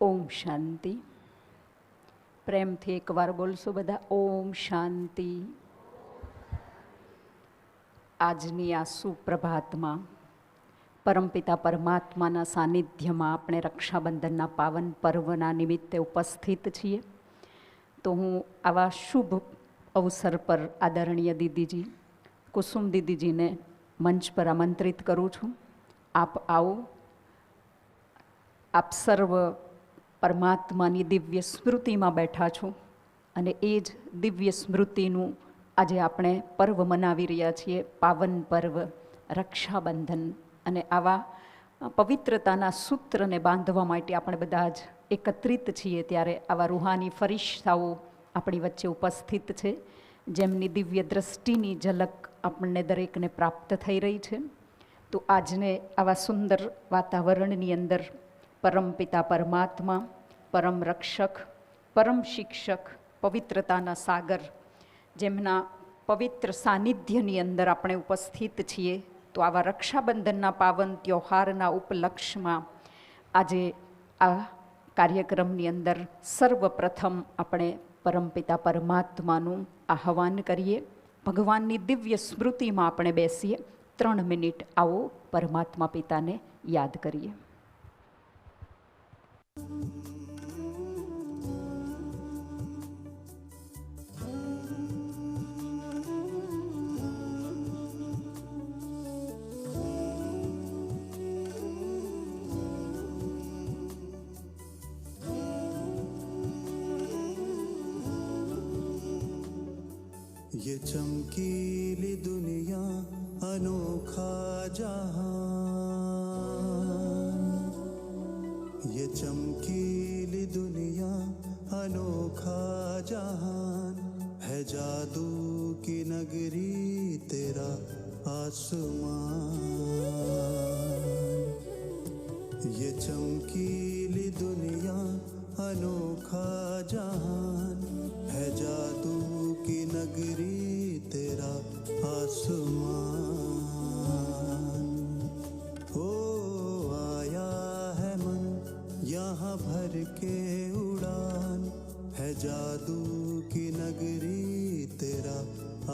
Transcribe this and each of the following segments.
ओम शांति। प्रेम थी एक बार बोलशो बधा ओम शांति। आजनी आ सुप्रभातमां परमपिता परमात्माना सानिध्यमां આપણે રક્ષાબંધનના પાવન પર્વના નિમિત્તે ઉપસ્થિત છીએ। તો હું આવા શુભ અવસર પર આદરણીય દીદીજી કુસુમ દીદીજીને મંચ પર આમંત્રિત કરું છું। આપ આવો, આપ સર્વ પરમાત્માની દિવ્ય સ્મૃતિમાં બેઠા છો અને એ જ દિવ્ય સ્મૃતિનું આજે આપણે પર્વ મનાવી રહ્યા છીએ, પાવન પર્વ રક્ષાબંધન। અને આવા પવિત્રતાના સૂત્રને બાંધવા માટે આપણે બધા જ એકત્રિત છીએ, ત્યારે આવા રૂહાની ફરિશ્તાઓ આપણી વચ્ચે ઉપસ્થિત છે, જેમની દિવ્ય દ્રષ્ટિની ઝલક આપણને દરેકને પ્રાપ્ત થઈ રહી છે। તો આજને આવા સુંદર વાતાવરણની અંદર પરમપિતા પરમાત્મા, પરમ રક્ષક, પરમ શિક્ષક, પવિત્રતાના સાગર, જેમના પવિત્ર સાનિધ્યની અંદર આપણે ઉપસ્થિત છીએ। તો આવા રક્ષાબંધનના પાવન ત્યોહારના ઉપલક્ષમાં આજે આ કાર્યક્રમની અંદર સર્વપ્રથમ આપણે પરમપિતા પરમાત્માનું આહ્વાન કરીએ, ભગવાનની દિવ્ય સ્મૃતિમાં આપણે બેસીએ। 3 મિનિટ આવો પરમાત્મા પિતાને યાદ કરીએ। ये चमकीली दुनिया अनोखा जहां, ये चमकीली दुनिया अनोखा जहान है, जादू की नगरी तेरा आसमान। ये चमकीली दुनिया अनोखा जहान है, जादू की नगरी तेरा आसमान। ओ आया है मन यहाँ भर के उड़ान, है जादू की नगरी तेरा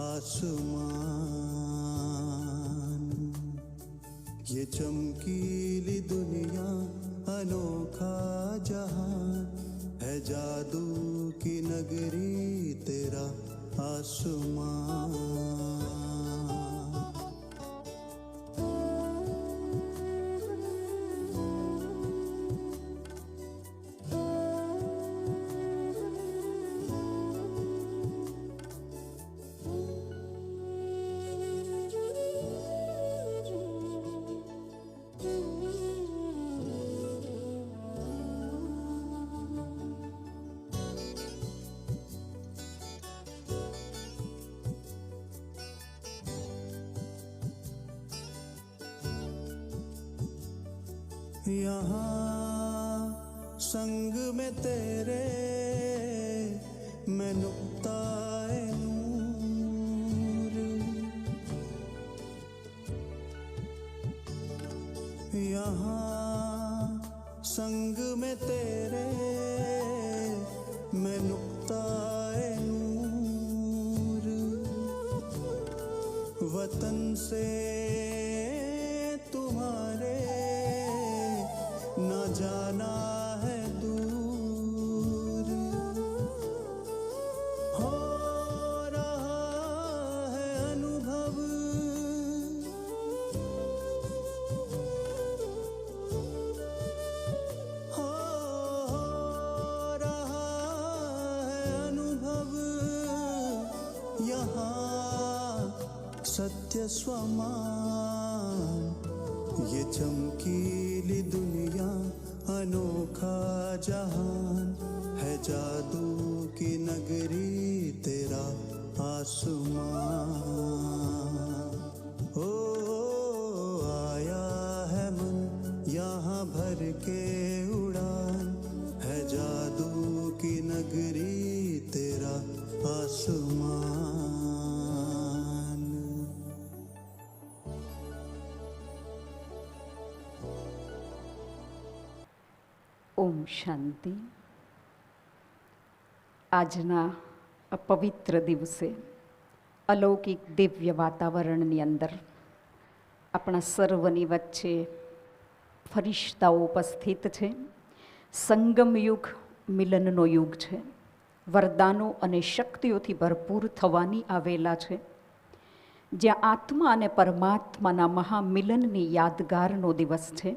आसमान। ये चमकीली दुनिया अनोखा जहान है, जादू की नगरी तेरा आसमान। यहाँ संग में तेरे मैं नुक्ताए नूर, यहाँ संग में तेरे मैं नुक्ताए नूर, वतन से तुम्हारे न जाना है दूर, हो रहा है अनुभव हो रहा है अनुभव, यहाँ सत्य स्वमान। ये चमकीली दुनिया अनोखा जहान है, जादू की नगरी तेरा आसमान। ओ आया है मन यहाँ भर के उड़ान, है जादू की नगरी तेरा आसमान। ઓમ શાંતિ. આજના આ પવિત્ર દિવસે અલૌકિક દિવ્ય વાતાવરણની અંદર આપણા સર્વની વચ્ચે ફરિશ્તાઓ ઉપસ્થિત છે. સંગમ યુગ મિલનનો યુગ છે. વરદાનો અને શક્તિઓથી ભરપૂર થવાની આવેલા છે. જ્યાં આત્મા અને પરમાત્માના મહામિલનની યાદગારનો દિવસ છે.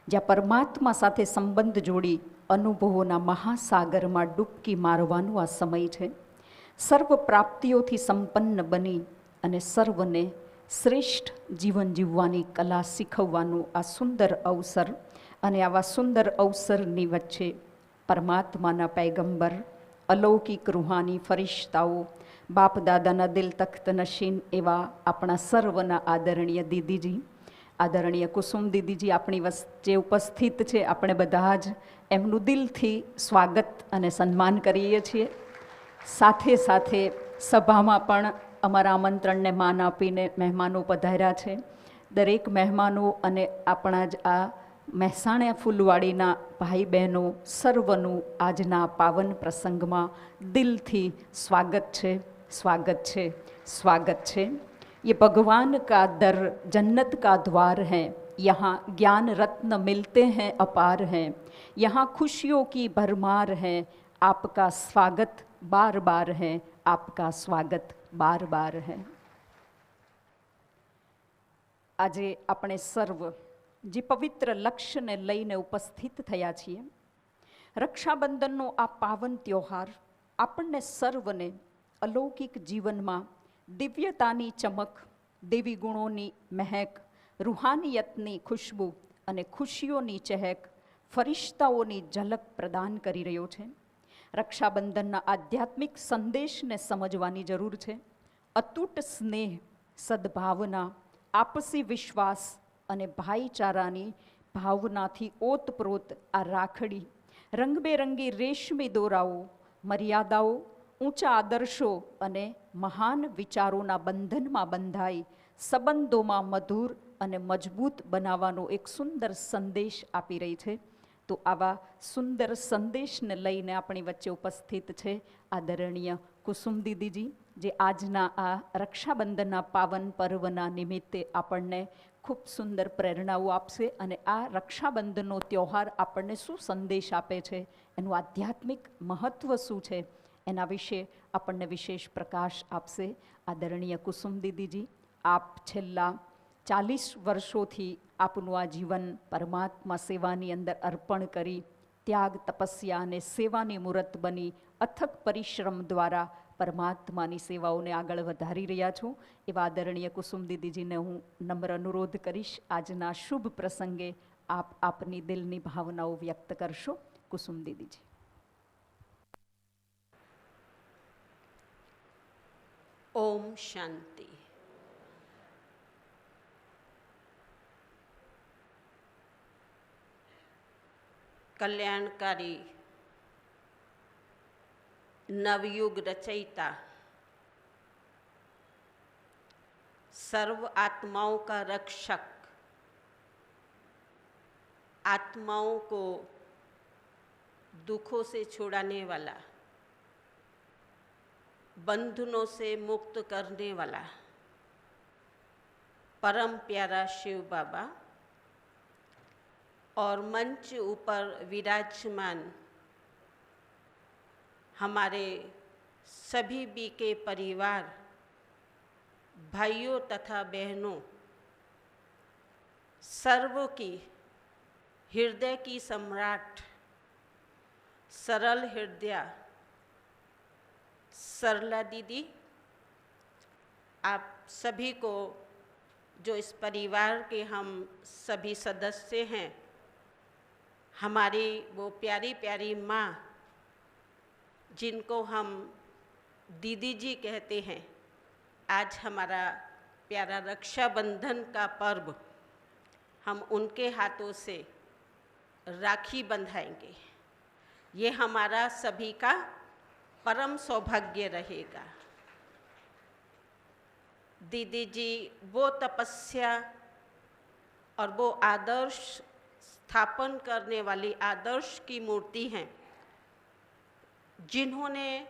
જ્યાં પરમાત્મા સાથે સંબંધ જોડી અનુભવોના મહાસાગરમાં ડૂબકી મારવાનો આ સમય છે. સર્વ પ્રાપ્તિઓથી સંપન્ન બની અને સર્વને શ્રેષ્ઠ જીવન જીવવાની કલા શીખવવાનું આ સુંદર અવસર. અને આવા સુંદર અવસરની વચ્ચે પરમાત્માના પૈગંબર, અલૌકિક રૂહાની ફરિશ્તાઓ, બાપ દાદાના દિલ તખ્ત નશીન એવા આપણા સર્વના આદરણીય દીદીજી, આદરણીય કુસુમ દીદીજી આપણી વચ્ચે ઉપસ્થિત છે. આપણે બધા જ એમનું દિલથી સ્વાગત અને સન્માન કરીએ છીએ. સાથે સાથે સભામાં પણ અમારા આમંત્રણને માન આપીને મહેમાનો પધાર્યા છે. દરેક મહેમાનો અને આપણા જ આ મહેસાણા ફૂલવાડીના ભાઈ બહેનો સર્વનું આજના પાવન પ્રસંગમાં દિલથી સ્વાગત છે, સ્વાગત છે, સ્વાગત છે. ये भगवान का दर जन्नत का द्वार है, यहाँ ज्ञान रत्न मिलते हैं अपार हैं, यहाँ खुशियों की भरमार है, आपका स्वागत बार बार है, आपका स्वागत बार बार है. આજે આપણે સર્વ જે પવિત્ર લક્ષ્યને લઈને ઉપસ્થિત થયા છીએ, રક્ષાબંધનનો આ પાવન ત્યોહાર આપણને સર્વને અલૌકિક જીવનમાં દિવ્યતાની ચમક, દેવી ગુણોની મહેક, રૂહાનિયતની ખુશ્બુ અને ખુશીઓની ચહેક, ફરિશ્તાઓની ઝલક પ્રદાન કરી રહ્યો છે. રક્ષાબંધનના આધ્યાત્મિક સંદેશને સમજવાની જરૂર છે. અતૂટ સ્નેહ, સદ્ભાવના, આપસી વિશ્વાસ અને ભાઈચારાની ભાવનાથી ઓતપ્રોત આ રાખડી, રંગબેરંગી રેશમી દોરાઓ, મર્યાદાઓ, ઊંચા આદર્શો અને મહાન વિચારોના બંધનમાં બંધાઈ સંબંધોમાં મધુર અને મજબૂત બનાવવાનો એક સુંદર સંદેશ આપી રહી છે. તો આવા સુંદર સંદેશને લઈને આપણી વચ્ચે ઉપસ્થિત છે આદરણીય કુસુમ દીદીજી, જે આજના આ રક્ષાબંધનના પાવન પર્વના નિમિત્તે આપણને ખૂબ સુંદર પ્રેરણાઓ આપશે. અને આ રક્ષાબંધનનો ત્યોહાર આપણને શું સંદેશ આપે છે, એનું આધ્યાત્મિક મહત્ત્વ શું છે, એના વિશે આપણને વિશેષ પ્રકાશ આપશે આદરણીય કુસુમ દીદીજી. આપ છેલ્લા 40 વર્ષોથી આપનું આ જીવન પરમાત્મા સેવાની અંદર અર્પણ કરી ત્યાગ, તપસ્યા અને સેવાની મૂરત બની અથક પરિશ્રમ દ્વારા પરમાત્માની સેવાઓને આગળ વધારી રહ્યા છો. એવા આદરણીય કુસુમ દીદીજીને હું નમ્ર અનુરોધ કરીશ, આજના શુભ પ્રસંગે આપ આપની દિલની ભાવનાઓ વ્યક્ત કરશો. કુસુમ દીદીજી. ओम शांति. कल्याणकारी नवयुग रचयिता, सर्व आत्माओं का रक्षक, आत्माओं को दुखों से छुड़ाने वाला, बंधनों से मुक्त करने वाला परम प्यारा शिव बाबा और मंच ऊपर विराजमान हमारे सभी बीके परिवार, भाइयों तथा बहनों, सर्व की हृदय की सम्राट, सरल हृदय सरला दीदी, आप सभी को, जो इस परिवार के हम सभी सदस्य हैं, हमारी वो प्यारी प्यारी माँ जिनको हम दीदी जी कहते हैं, आज हमारा प्यारा रक्षाबंधन का पर्व हम उनके हाथों से राखी बंधाएंगे. ये हमारा सभी का परम सौभाग्य रहेगा. दीदी जी वो तपस्या और वो आदर्श स्थापन करने वाली आदर्श की मूर्ति हैं, जिन्होंने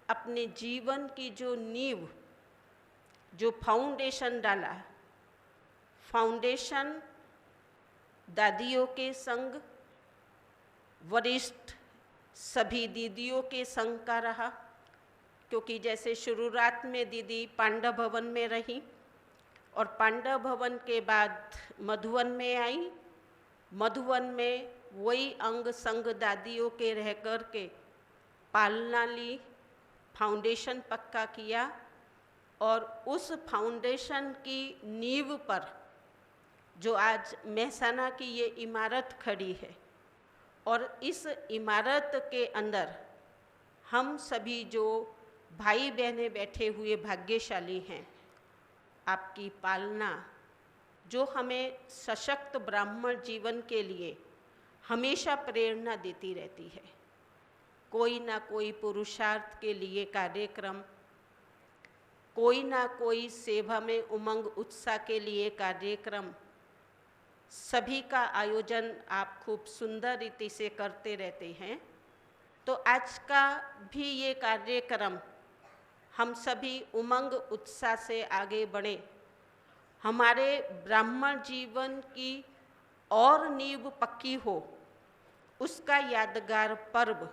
अपने जीवन की जो नींव, जो फाउंडेशन डाला, फाउंडेशन दादियों के संग, वरिष्ठ सभी दीदियों के संग का रहा, क्योंकि जैसे शुरुआत में दीदी पांडव भवन में रही और पांडव भवन के बाद मधुवन में आई, मधुवन में वही अंग संग दादियों के रह कर के पालना ली, फाउंडेशन पक्का किया और उस फाउंडेशन की नींव पर जो आज मेहसाना की ये इमारत खड़ी है, और इस इमारत के अंदर हम सभी जो भाई बहनें बैठे हुए भाग्यशाली हैं, आपकी पालना जो हमें सशक्त ब्राह्मण जीवन के लिए हमेशा प्रेरणा देती रहती है। कोई ना कोई पुरुषार्थ के लिए कार्यक्रम, कोई ना कोई सेवा में उमंग उत्साह के लिए कार्यक्रम, सभी का आयोजन आप खूब सुंदर रीति से करते रहते हैं। तो आज का भी ये कार्यक्रम हम सभी उमंग उत्साह से आगे बढ़े, हमारे ब्राह्मण जीवन की और नींव पक्की हो, उसका यादगार पर्व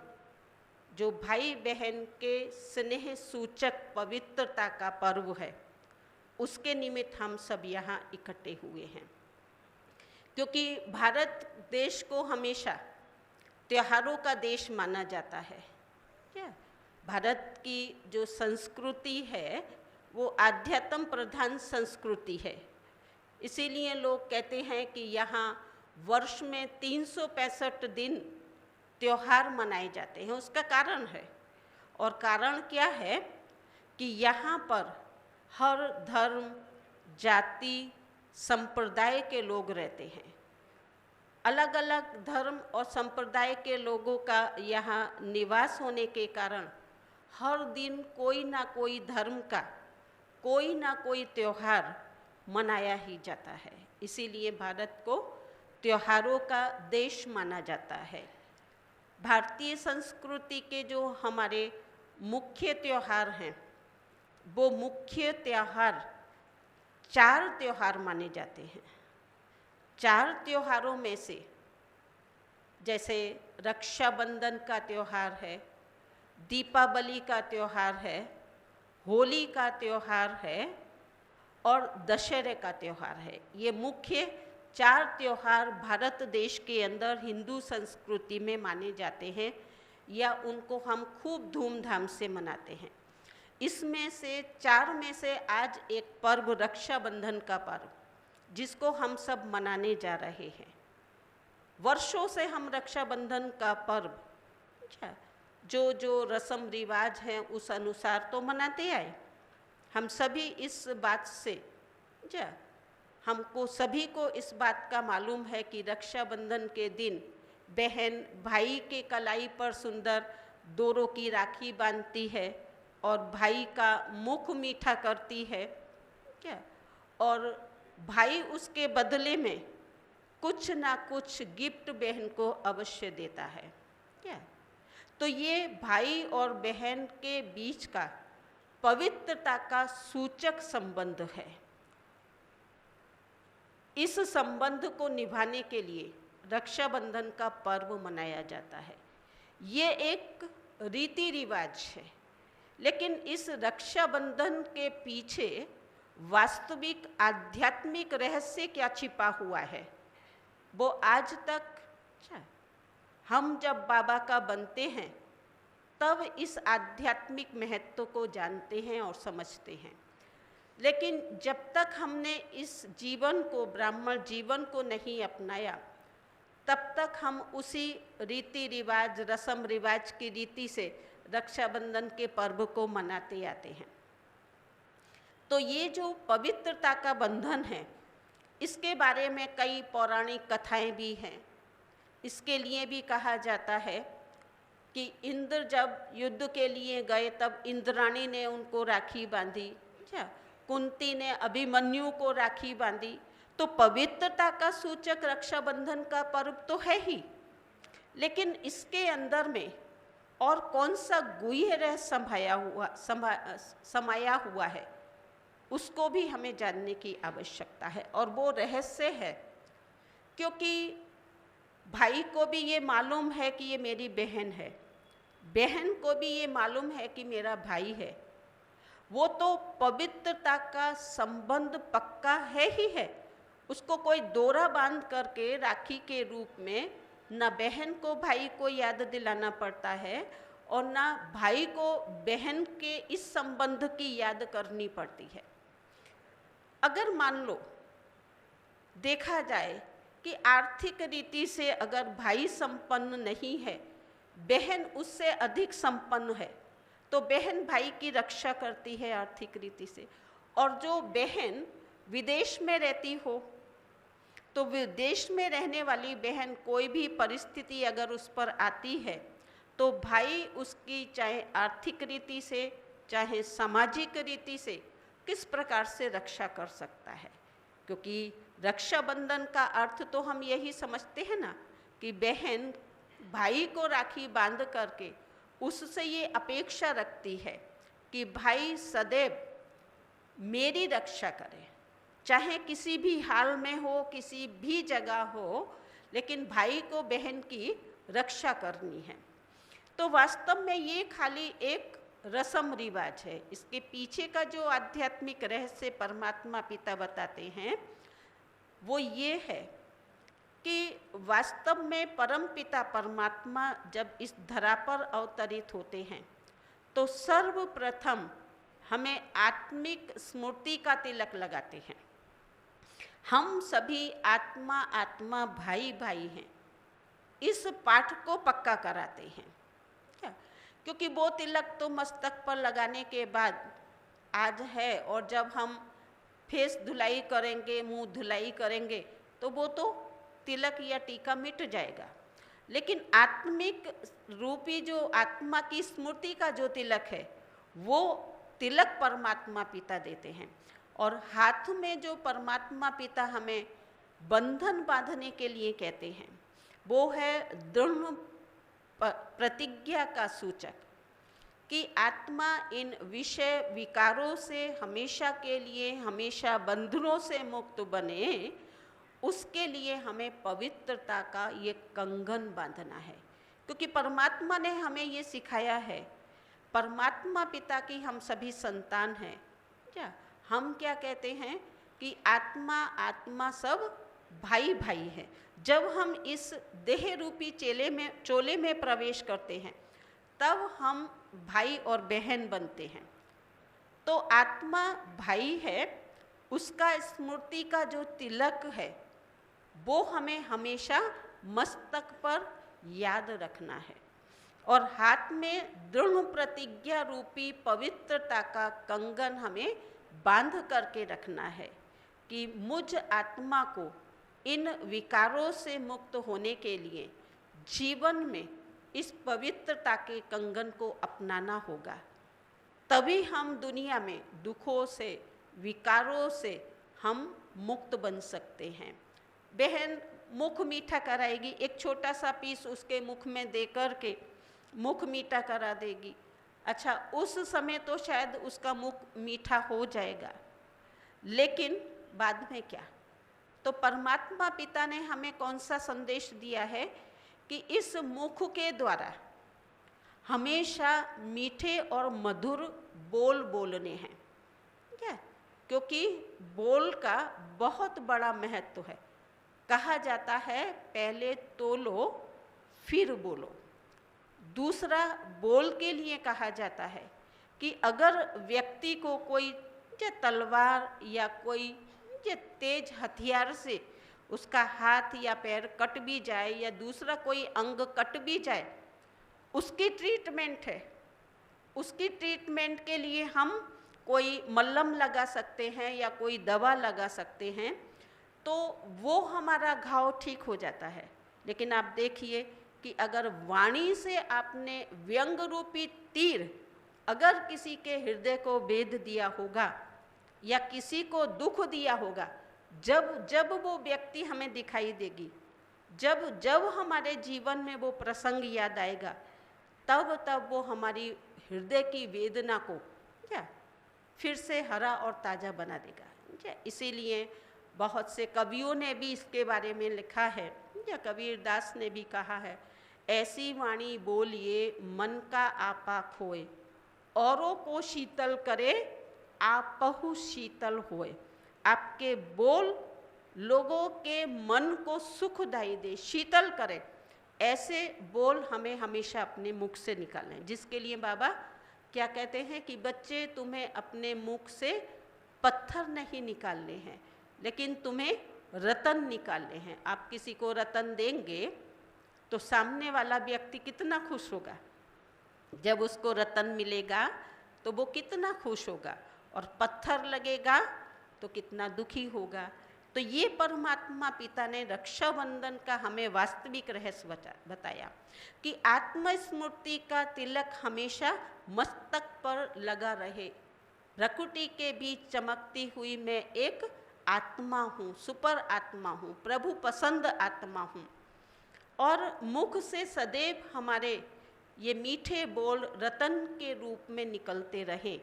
जो भाई बहन के स्नेह सूचक पवित्रता का पर्व है, उसके निमित्त हम सब यहाँ इकट्ठे हुए हैं। क्योंकि भारत देश को हमेशा त्योहारों का देश माना जाता है। क्या भारत की जो संस्कृति है वो आध्यात्म प्रधान संस्कृति है। इसीलिए लोग कहते हैं कि यहाँ वर्ष में 365 दिन त्योहार मनाए जाते हैं। उसका कारण है, और कारण क्या है कि यहाँ पर हर धर्म, जाति, संप्रदाय के लोग रहते हैं। अलग अलग धर्म और संप्रदाय के लोगों का यहाँ निवास होने के कारण हर दिन कोई ना कोई धर्म का कोई ना कोई त्योहार मनाया ही जाता है। इसीलिए भारत को त्योहारों का देश माना जाता है। भारतीय संस्कृति के जो हमारे मुख्य त्योहार हैं, वो मुख्य त्योहार 4 त्योहार माने जाते हैं। 4 त्योहारों में से जैसे रक्षाबंधन का त्योहार है, दीपावली का त्योहार है, होली का त्योहार है और दशहरे का त्योहार है। ये मुख्य 4 त्योहार भारत देश के अंदर हिंदू संस्कृति में माने जाते हैं, या उनको हम खूब धूमधाम से मनाते हैं। इसमें से 4 में से आज एक पर्व रक्षाबंधन का पर्व, जिसको हम सब मनाने जा रहे हैं। वर्षों से हम रक्षाबंधन का पर्व जो रस्म रिवाज हैं उस अनुसार तो मनाते आए। हम सभी इस बात से हमको सभी को इस बात का मालूम है कि रक्षाबंधन के दिन बहन भाई के कलाई पर सुंदर डोरों की राखी बांधती है और भाई का मुख मीठा करती है, क्या, और भाई उसके बदले में कुछ ना कुछ गिफ्ट बहन को अवश्य देता है। क्या, तो ये भाई और बहन के बीच का पवित्रता का सूचक संबंध है। इस संबंध को निभाने के लिए रक्षाबंधन का पर्व मनाया जाता है। ये एक रीति रिवाज है, लेकिन इस रक्षाबंधन के पीछे वास्तविक आध्यात्मिक रहस्य क्या छिपा हुआ है, वो आज तक हम जब बाबा का बनते हैं तब इस आध्यात्मिक महत्व को जानते हैं और समझते हैं। लेकिन जब तक हमने इस जीवन को, ब्राह्मण जीवन को नहीं अपनाया, तब तक हम उसी रीति रिवाज, रस्म रिवाज की रीति से रक्षाबंधन के पर्व को मनाते आते हैं। तो ये जो पवित्रता का बंधन है, इसके बारे में कई पौराणिक कथाएं भी हैं। इसके लिए भी कहा जाता है कि इंद्र जब युद्ध के लिए गए तब इंद्राणी ने उनको राखी बांधी, कुंती ने अभिमन्यु को राखी बांधी। तो पवित्रता का सूचक रक्षाबंधन का पर्व तो है ही, लेकिन इसके अंदर में और कौन सा गुह्य रहस्य समाया हुआ है, उसको भी हमें जानने की आवश्यकता है। और वो रहस्य है क्योंकि भाई को भी ये मालूम है कि ये मेरी बहन है, बहन को भी ये मालूम है कि मेरा भाई है। वो तो पवित्रता का संबंध पक्का है ही है। उसको कोई डोरा बांध करके राखी के रूप में न बहन को भाई को याद दिलाना पड़ता है और न भाई को बहन के इस संबंध की याद करनी पड़ती है। अगर मान लो देखा जाए कि आर्थिक रीति से अगर भाई संपन्न नहीं है, बहन उससे अधिक संपन्न है, तो बहन भाई की रक्षा करती है आर्थिक रीति से। और जो बहन विदेश में रहती हो, तो विदेश में रहने वाली बहन कोई भी परिस्थिति अगर उस पर आती है, तो भाई उसकी चाहे आर्थिक रीति से चाहे सामाजिक रीति से किस प्रकार से रक्षा कर सकता है। क्योंकि रक्षाबंधन का अर्थ तो हम यही समझते हैं ना कि बहन भाई को राखी बांध करके उससे ये अपेक्षा रखती है कि भाई सदैव मेरी रक्षा करे, चाहे किसी भी हाल में हो, किसी भी जगह हो, लेकिन भाई को बहन की रक्षा करनी है। तो वास्तव में ये खाली एक रस्म रिवाज है। इसके पीछे का जो आध्यात्मिक रहस्य परमात्मा पिता बताते हैं वो ये है कि वास्तव में परम पिता परमात्मा जब इस धरा पर अवतरित होते हैं तो सर्वप्रथम हमें आत्मिक स्मृति का तिलक लगाते हैं। हम सभी आत्मा आत्मा भाई भाई हैं, इस पाठ को पक्का कराते हैं क्या? क्योंकि वो तिलक तो मस्तक पर लगाने के बाद आज है, और जब हम फेस धुलाई करेंगे, मुंह धुलाई करेंगे, तो वो तो तिलक या टीका मिट जाएगा। लेकिन आत्मिक रूपी जो आत्मा की स्मृति का जो तिलक है वो तिलक परमात्मा पिता देते हैं। और हाथ में जो परमात्मा पिता हमें बंधन बांधने के लिए कहते हैं वो है दृढ़ प्रतिज्ञा का सूचक कि आत्मा इन विषय विकारों से हमेशा के लिए, हमेशा बंधनों से मुक्त बने, उसके लिए हमें पवित्रता का ये कंगन बांधना है। क्योंकि परमात्मा ने हमें ये सिखाया है, परमात्मा पिता की हम सभी संतान हैं क्या? हम क्या कहते हैं कि आत्मा आत्मा सब भाई भाई है। जब हम इस देह रूपी चोले में प्रवेश करते हैं तब हम भाई और बहन बनते हैं। तो आत्मा भाई है, उसका स्मृति का जो तिलक है वो हमें हमेशा मस्तक पर याद रखना है। और हाथ में दृढ़ प्रतिज्ञा रूपी पवित्रता का कंगन हमें बांध करके रखना है कि मुझ आत्मा को इन विकारों से मुक्त होने के लिए जीवन में इस पवित्रता के कंगन को अपनाना होगा। तभी हम दुनिया में दुखों से, विकारों से हम मुक्त बन सकते हैं। बहन मुख मीठा कराएगी, एक छोटा सा पीस उसके मुख में दे कर के मुख मीठा करा देगी। अच्छा, उस समय तो शायद उसका मुख मीठा हो जाएगा, लेकिन बाद में क्या? तो परमात्मा पिता ने हमें कौन सा संदेश दिया है कि इस मुख के द्वारा हमेशा मीठे और मधुर बोल बोलने हैं क्या? क्योंकि बोल का बहुत बड़ा महत्व है। कहा जाता है पहले तोलो फिर बोलो। दूसरा, बोल के लिए कहा जाता है कि अगर व्यक्ति को कोई तलवार या कोई तेज हथियार से उसका हाथ या पैर कट भी जाए या दूसरा कोई अंग कट भी जाए, उसकी ट्रीटमेंट है। उसकी ट्रीटमेंट के लिए हम कोई मल्हम लगा सकते हैं या कोई दवा लगा सकते हैं, तो वो हमारा घाव ठीक हो जाता है। लेकिन आप देखिए कि अगर वाणी से आपने व्यंग रूपी तीर अगर किसी के हृदय को भेद दिया होगा या किसी को दुख दिया होगा, जब जब वो व्यक्ति हमें दिखाई देगी, जब जब हमारे जीवन में वो प्रसंग याद आएगा, तब तब वो हमारी हृदय की वेदना को क्या फिर से हरा और ताज़ा बना देगा। क्या इसीलिए बहुत से कवियों ने भी इसके बारे में लिखा है, या कबीरदास ने भी कहा है, ऐसी वाणी बोलिए मन का आपा खोए, औरों को शीतल करे आपहु शीतल होए। आपके बोल लोगों के मन को सुखदायी दे, शीतल करे, ऐसे बोल हमें हमेशा अपने मुख से निकालें। जिसके लिए बाबा क्या कहते हैं कि बच्चे, तुम्हें अपने मुख से पत्थर नहीं निकालने हैं, लेकिन तुम्हें रतन निकालने हैं। आप किसी को रतन देंगे तो सामने वाला व्यक्ति कितना खुश होगा, जब उसको रतन मिलेगा तो वो कितना खुश होगा, और पत्थर लगेगा तो कितना दुखी होगा। तो ये परमात्मा पिता ने रक्षाबंधन का हमें वास्तविक रहस्य बताया कि आत्मस्मृति का तिलक हमेशा मस्तक पर लगा रहे। प्रकृति के बीच चमकती हुई मैं एक आत्मा हूँ, सुपर आत्मा हूँ, प्रभु पसंद आत्मा हूँ। और मुख से सदैव हमारे ये मीठे बोल रतन के रूप में निकलते रहे,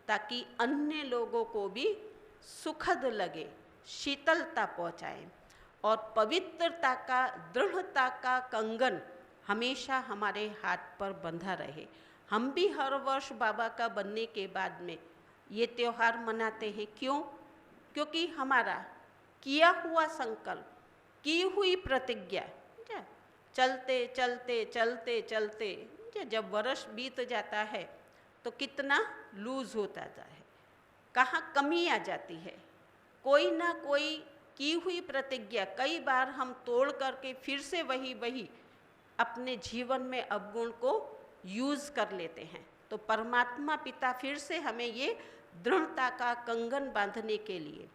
ताकि अन्य लोगों को भी सुखद लगे, शीतलता पहुँचाए, और पवित्रता का, दृढ़ता का कंगन हमेशा हमारे हाथ पर बंधा रहे। हम भी हर वर्ष बाबा का बनने के बाद में ये त्यौहार मनाते हैं। क्यों? क्योंकि हमारा किया हुआ संकल्प, की हुई प्रतिज्ञा चलते चलते चलते चलते जब वर्ष बीत जाता है तो कितना लूज होता है, कहाँ कमी आ जाती है। कोई ना कोई की हुई प्रतिज्ञा कई बार हम तोड़ करके फिर से वही अपने जीवन में अवगुण को यूज़ कर लेते हैं। तो परमात्मा पिता फिर से हमें ये दृढ़ता का कंगन बांधने के लिए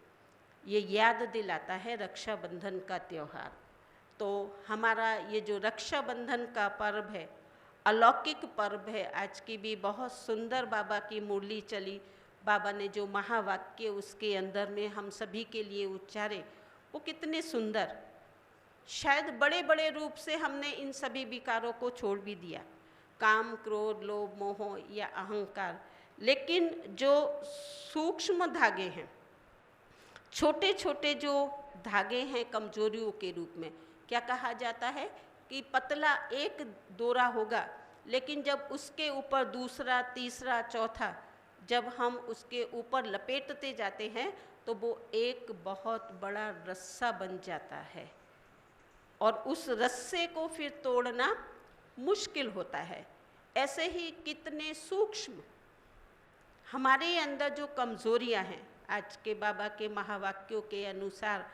ये याद दिलाता है रक्षाबंधन का त्यौहार। तो हमारा ये जो रक्षाबंधन का पर्व है, अलौकिक पर्व है। आज की भी बहुत सुंदर बाबा की मुरली चली, बाबा ने जो महावाक्य उसके अंदर में हम सभी के लिए उच्चारे, वो कितने सुंदर। शायद बड़े बड़े रूप से हमने इन सभी विकारों को छोड़ भी दिया, काम, क्रोध, लोभ, मोह या अहंकार, लेकिन जो सूक्ष्म धागे हैं, छोटे छोटे जो धागे हैं कमजोरियों के रूप में, क्या कहा जाता है कि पतला एक डोरा होगा, लेकिन जब उसके ऊपर दूसरा, तीसरा, चौथा जब हम उसके ऊपर लपेटते जाते हैं तो वो एक बहुत बड़ा रस्सा बन जाता है, और उस रस्से को फिर तोड़ना मुश्किल होता है। ऐसे ही कितने सूक्ष्म हमारे अंदर जो कमजोरियां हैं, आज के बाबा के महावाक्यों के अनुसार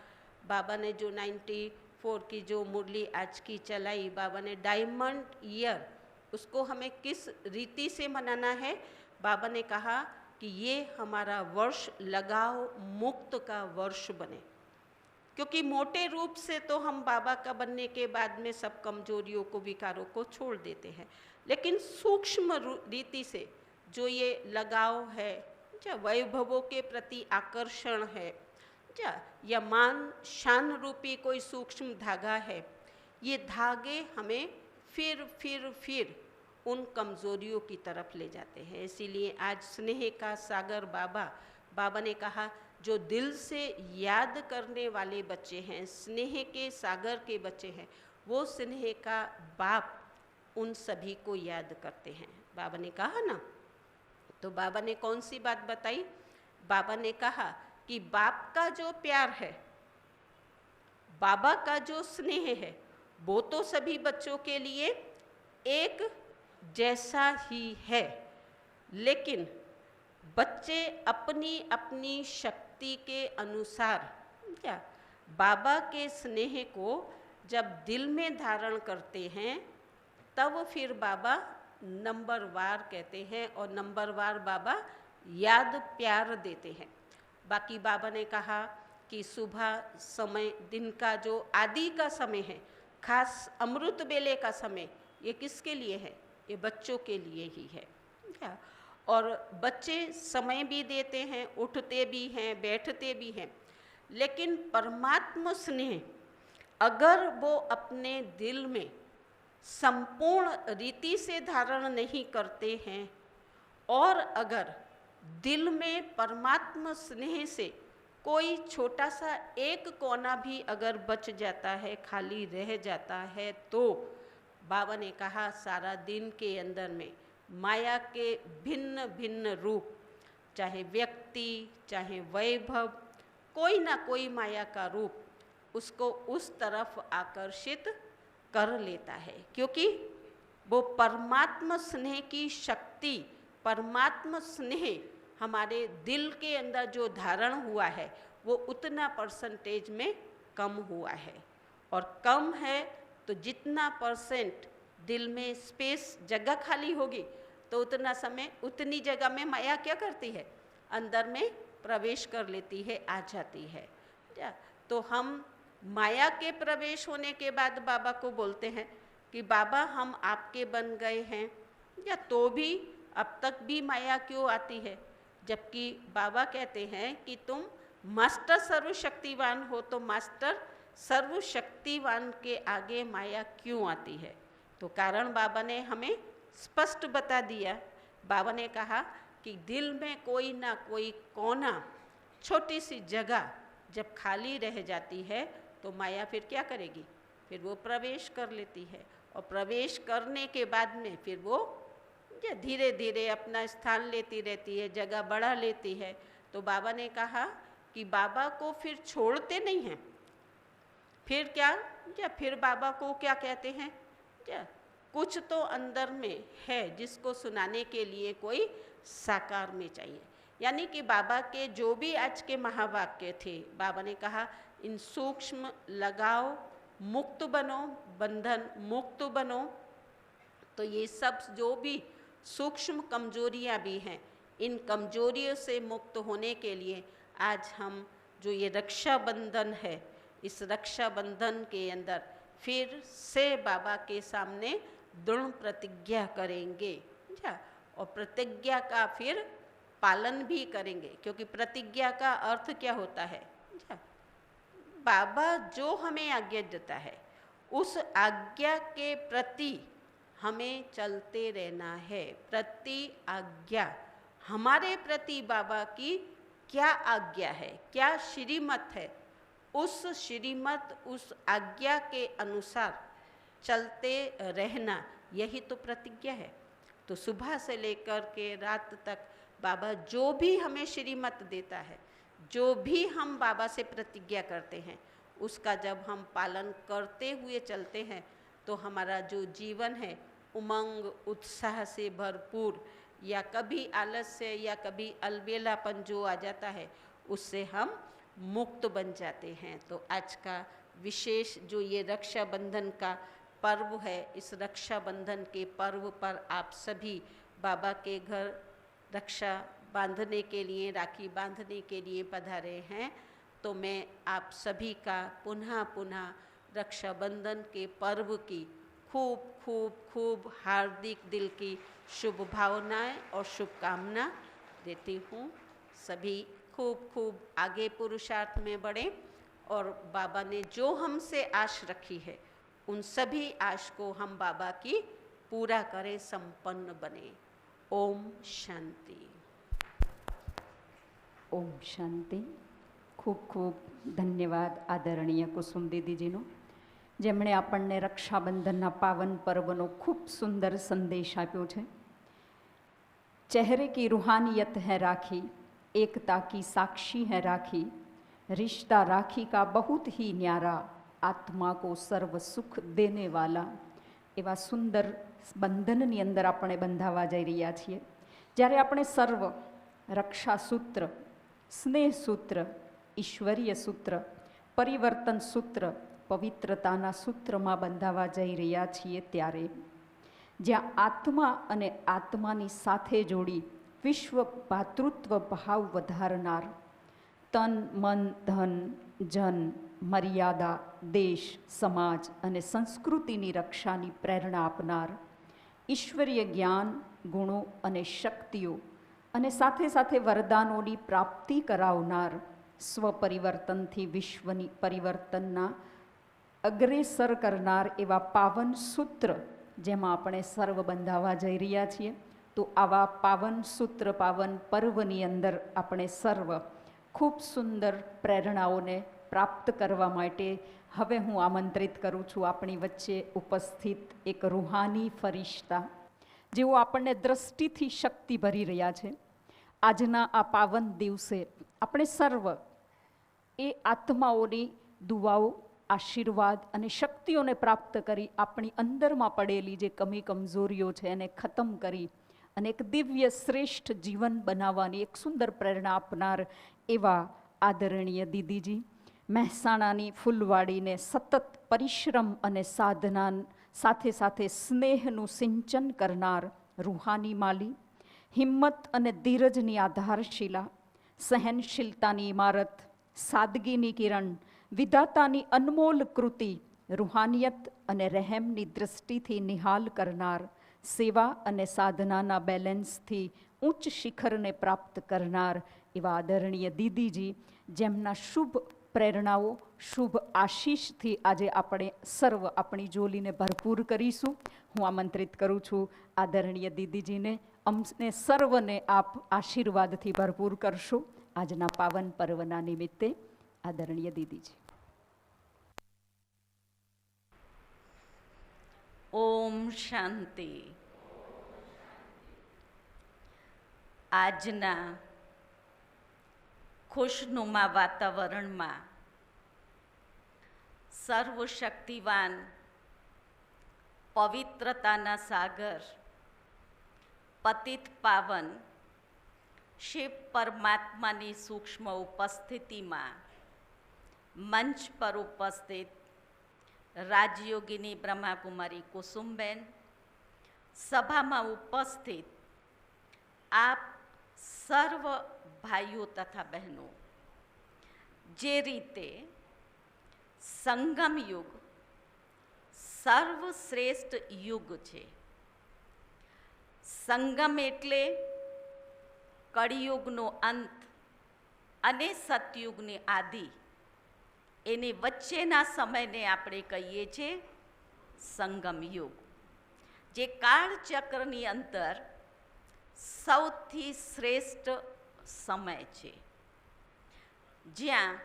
बाबा ने जो 94 की जो मुरली आज की चलाई, बाबा ने डायमंड ईयर, उसको हमें किस रीति से मनाना है। बाबा ने कहा कि ये हमारा वर्ष लगाव मुक्त का वर्ष बने, क्योंकि मोटे रूप से तो हम बाबा का बनने के बाद में सब कमजोरियों को, विकारों को छोड़ देते हैं, लेकिन सूक्ष्म रीति से जो ये लगाव है, वैभवों के प्रति आकर्षण है, या मान शान रूपी कोई सूक्ष्म धागा है, ये धागे हमें फिर उन कमजोरियों की तरफ ले जाते हैं। इसीलिए आज स्नेह का सागर बाबा ने कहा, जो दिल से याद करने वाले बच्चे हैं, स्नेह के सागर के बच्चे हैं, वो स्नेह का बाप उन सभी को याद करते हैं। बाबा ने कहा ना, तो बाबा ने कौन सी बात बताई? बाबा ने कहा कि बाप का जो प्यार है, बाबा का जो स्नेह है, वो तो सभी बच्चों के लिए एक जैसा ही है, लेकिन बच्चे अपनी अपनी शक्ति के अनुसार बाबा के स्नेह को जब दिल में धारण करते हैं, तब फिर बाबा नंबरवार कहते हैं, और नंबरवार बाबा याद प्यार देते हैं। बाकी बाबा ने कहा कि सुबह समय, दिन का जो आदि का समय है, खास अमृत बेले का समय, ये किसके लिए है? ये बच्चों के लिए ही है। और बच्चे समय भी देते हैं, उठते भी हैं, बैठते भी हैं, लेकिन परमात्मा स्नेह अगर वो अपने दिल में संपूर्ण रीति से धारण नहीं करते हैं और अगर दिल में परमात्मा स्नेह से कोई छोटा सा एक कोना भी अगर बच जाता है, खाली रह जाता है, तो बाबा ने कहा सारा दिन के अंदर में माया के भिन्न भिन्न रूप, चाहे व्यक्ति चाहे वैभव, कोई ना कोई माया का रूप उसको उस तरफ आकर्षित कर लेता है, क्योंकि वो परमात्मा स्नेह की शक्ति, परमात्मा स्नेह हमारे दिल के अंदर जो धारण हुआ है वो उतना परसेंटेज में कम हुआ है। और कम है तो जितना परसेंट दिल में स्पेस, जगह खाली होगी तो उतना समय, उतनी जगह में माया क्या करती है, अंदर में प्रवेश कर लेती है, आ जाती है। तो हम माया के प्रवेश होने के बाद बाबा को बोलते हैं कि बाबा हम आपके बन गए हैं, या तो भी अब तक भी माया क्यों आती है, जबकि बाबा कहते हैं कि तुम मास्टर सर्वशक्तिवान हो, तो मास्टर सर्वशक्तिवान के आगे माया क्यों आती है। तो कारण बाबा ने हमें स्पष्ट बता दिया। बाबा ने कहा कि दिल में कोई ना कोई कोना, छोटी सी जगह जब खाली रह जाती है तो माया फिर क्या करेगी, फिर वो प्रवेश कर लेती है, और प्रवेश करने के बाद में फिर वो धीरे धीरे अपना स्थान लेती रहती है, जगह बढ़ा लेती है। तो बाबा ने कहा कि बाबा को फिर छोड़ते नहीं हैं, फिर क्या, फिर बाबा को क्या कहते हैं, कुछ तो अंदर में है जिसको सुनाने के लिए कोई साकार में चाहिए। यानी कि बाबा के जो भी आज के महावाक्य थे, बाबा ने कहा इन सूक्ष्म लगाव मुक्त बनो, बंधन मुक्त बनो। तो ये सब जो भी सूक्ष्म कमजोरियां भी हैं, इन कमजोरियों से मुक्त होने के लिए आज हम जो ये रक्षाबंधन है, इस रक्षाबंधन के अंदर फिर से बाबा के सामने दृढ़ प्रतिज्ञा करेंगे, और प्रतिज्ञा का फिर पालन भी करेंगे, क्योंकि प्रतिज्ञा का अर्थ क्या होता है, बाबा जो हमें आज्ञा देता है उस आज्ञा के प्रति हमें चलते रहना है। प्रति आज्ञा, हमारे प्रति बाबा की क्या आज्ञा है, क्या श्रीमत है, उस श्रीमत, उस आज्ञा के अनुसार चलते रहना, यही तो प्रतिज्ञा है। तो सुबह से लेकर के रात तक बाबा जो भी हमें श्रीमत देता है, जो भी हम बाबा से प्रतिज्ञा करते हैं, उसका जब हम पालन करते हुए चलते हैं तो हमारा जो जीवन है उमंग उत्साह से भरपूर, या कभी आलस्य या कभी अलबेलापन जो आ जाता है उससे हम मुक्त बन जाते हैं। तो आज का विशेष जो ये रक्षाबंधन का पर्व है, इस रक्षाबंधन के पर्व पर आप सभी बाबा के घर रक्षा बांधने के लिए, राखी बांधने के लिए पधारे हैं। तो मैं आप सभी का पुनः पुनः रक्षाबंधन के पर्व की खूब खूब खूब हार्दिक दिल की शुभ भावनाएं और शुभकामना देती हूँ। सभी खूब खूब आगे पुरुषार्थ में बढ़ें और बाबा ने जो हमसे आश रखी है उन सभी आश को हम बाबा की पूरा करें, संपन्न बने। ओम शांति। ओम शांति। ખૂબ ખૂબ ધન્યવાદ આદરણીય કુસુમ દીદીજીનો, જેમણે આપણને રક્ષાબંધનના પાવન પર્વનો ખૂબ સુંદર સંદેશ આપ્યો છે। ચહેરે કી રૂહાનિયત है राखी, एकता की साक्षी है राखी, रिश्ता राखी का बहुत ही न्यारा, आत्मा को सर्व सुख देने वाला। એવા સુંદર બંધનની અંદર આપણે બંધાવા જઈ રહ્યા છીએ। જ્યારે આપણે સર્વ રક્ષાસૂત્ર, સ્નેહસૂત્ર, ઈશ્વરીય સૂત્ર, પરિવર્તન સૂત્ર, પવિત્રતાના સૂત્રમાં બંધાવા જઈ રહ્યા છીએ, ત્યારે જ્યાં આત્મા અને આત્માની સાથે જોડી વિશ્વ ભાતૃત્વ ભાવ વધારનાર, તન મન ધન જન મર્યાદા, દેશ સમાજ અને સંસ્કૃતિની રક્ષાની પ્રેરણા આપનાર, ઈશ્વરીય જ્ઞાન ગુણો અને શક્તિઓ અને સાથે સાથે વરદાનોની પ્રાપ્તિ કરાવનાર સ્વપરિવર્તનથી વિશ્વની પરિવર્તનના અગ્રેસર કરનાર એવા પાવન સૂત્ર જેમાં આપણે સર્વ બંધાવા જઈ રહ્યા છીએ. તો આવા પાવન સૂત્ર પાવન પર્વની અંદર આપણે સર્વ ખૂબ સુંદર પ્રેરણાઓને પ્રાપ્ત કરવા માટે હવે હું આમંત્રિત કરું છું આપણી વચ્ચે ઉપસ્થિત એક રૂહાની ફરિશ્તા, જેઓ આપણને દ્રષ્ટિથી શક્તિ ભરી રહ્યા છે. આજના આ પાવન દિવસે આપણે સર્વ એ આત્માઓની દુઆઓ, આશીર્વાદ અને શક્તિઓને પ્રાપ્ત કરી આપણી અંદરમાં પડેલી જે કમી કમજોરીઓ છે એને ખતમ કરી અને એક દિવ્ય શ્રેષ્ઠ જીવન બનાવવાની એક સુંદર પ્રેરણા આપનાર એવા આદરણીય દીદીજી, મહેસાણાની ફૂલવાડીને સતત પરિશ્રમ અને સાધના સાથે સાથે સ્નેહનું સિંચન કરનાર રૂહાની માલી, હિંમત અને ધીરજની આધારશિલા, સહનશીલતાની ઇમારત, સાદગીની કિરણ, વિધાતાની અનમોલ કૃતિ, રૂહાનિયત અને રહેમની દૃષ્ટિથી નિહાલ કરનાર, સેવા અને સાધનાના બેલેન્સથી ઉચ્ચ શિખરને પ્રાપ્ત કરનાર એવા આદરણીય દીદીજી, જેમના શુભ પ્રેરણાઓ, શુભ આશીષથી આજે આપણે સર્વ આપણી જોલીને ભરપૂર કરીશું. હું આમંત્રિત કરું છું આદરણીય દીદીજીને, અમને સર્વને આપ આશીર્વાદથી ભરપૂર કરશો આજના પાવન પર્વના નિમિત્તે. આદરણીય દીદીજી. ઓમ શાંતિ. આજના ખુશનુમા વાતાવરણમાં સર્વશક્તિવાન, પવિત્રતાના સાગર, પતિત પાવન શિવ પરમાત્માની સૂક્ષ્મ ઉપસ્થિતિમાં મંચ પર ઉપસ્થિત રાજયોગિની બ્રહ્માકુમારી કુસુમબેન, સભામાં ઉપસ્થિત આપ સર્વ ભાઈઓ તથા બહેનો, જે રીતે સંગમ યુગ સર્વશ્રેષ્ઠ યુગ છે. સંગમ એટલે કળિયુગનો અંત અને સતયુગની આદિ, એની વચ્ચેના સમયને આપણે કહીએ છીએ સંગમ યુગ, જે કાળચક્રની અંદર સૌથી શ્રેષ્ઠ સમય છે, જ્યાં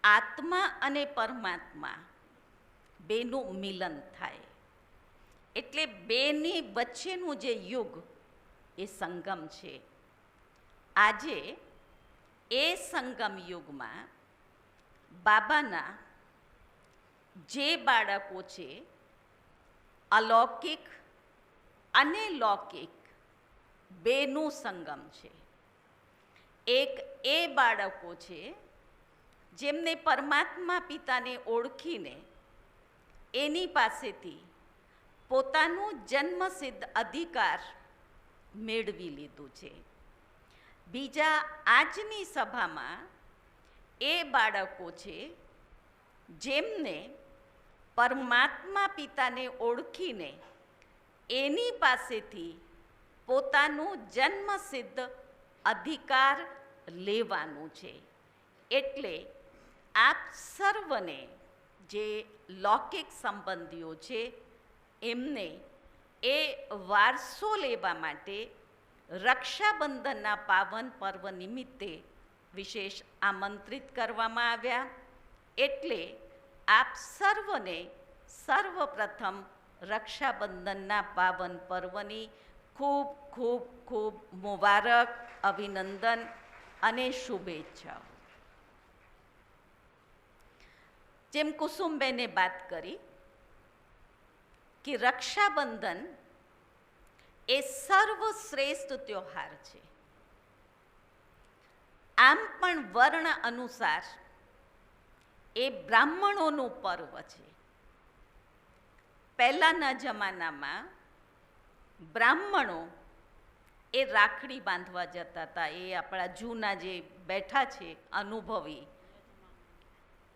આત્મા અને પરમાત્મા બેનું મિલન થાય. એટલે બેની વચ્ચેનું જે યુગ એ સંગમ છે. આજે એ સંગમ યુગમાં બાબાના જે બાળકો છે, અલૌકિક અને લૌકિક બેનું સંગમ છે. એક એ બાળકો છે જેમને પરમાત્મા પિતાને ઓળખીને એની પાસેથી પોતાનું જન્મસિદ્ધ અધિકાર મેળવી લીધું છે. બીજા આજની સભામાં એ બાળકો છે જેમને પરમાત્મા પિતાને ઓળખીને એની પાસેથી પોતાનું જન્મસિદ્ધ અધિકાર લેવાનું છે. એટલે આપ સર્વને જે લૌકિક સંબંધીઓ છે એમને એ વારસો લેવા માટે રક્ષાબંધનના પાવન પર્વ નિમિત્તે વિશેષ આમંત્રિત કરવામાં આવ્યા. એટલે આપ સર્વને સર્વપ્રથમ રક્ષાબંધનના પાવન પર્વની ખૂબ ખૂબ ખૂબ મુબારક, અભિનંદન અને શુભેચ્છાઓ. જેમ કુસુમબેને વાત કરી કે રક્ષાબંધન એ સર્વશ્રેષ્ઠ ત્યોહાર છે. આમ પણ વર્ણ અનુસાર એ બ્રાહ્મણોનું પર્વ છે. પહેલાંના જમાનામાં બ્રાહ્મણો એ રાખડી બાંધવા જતા હતા. એ આપણા જૂના જે બેઠા છે અનુભવી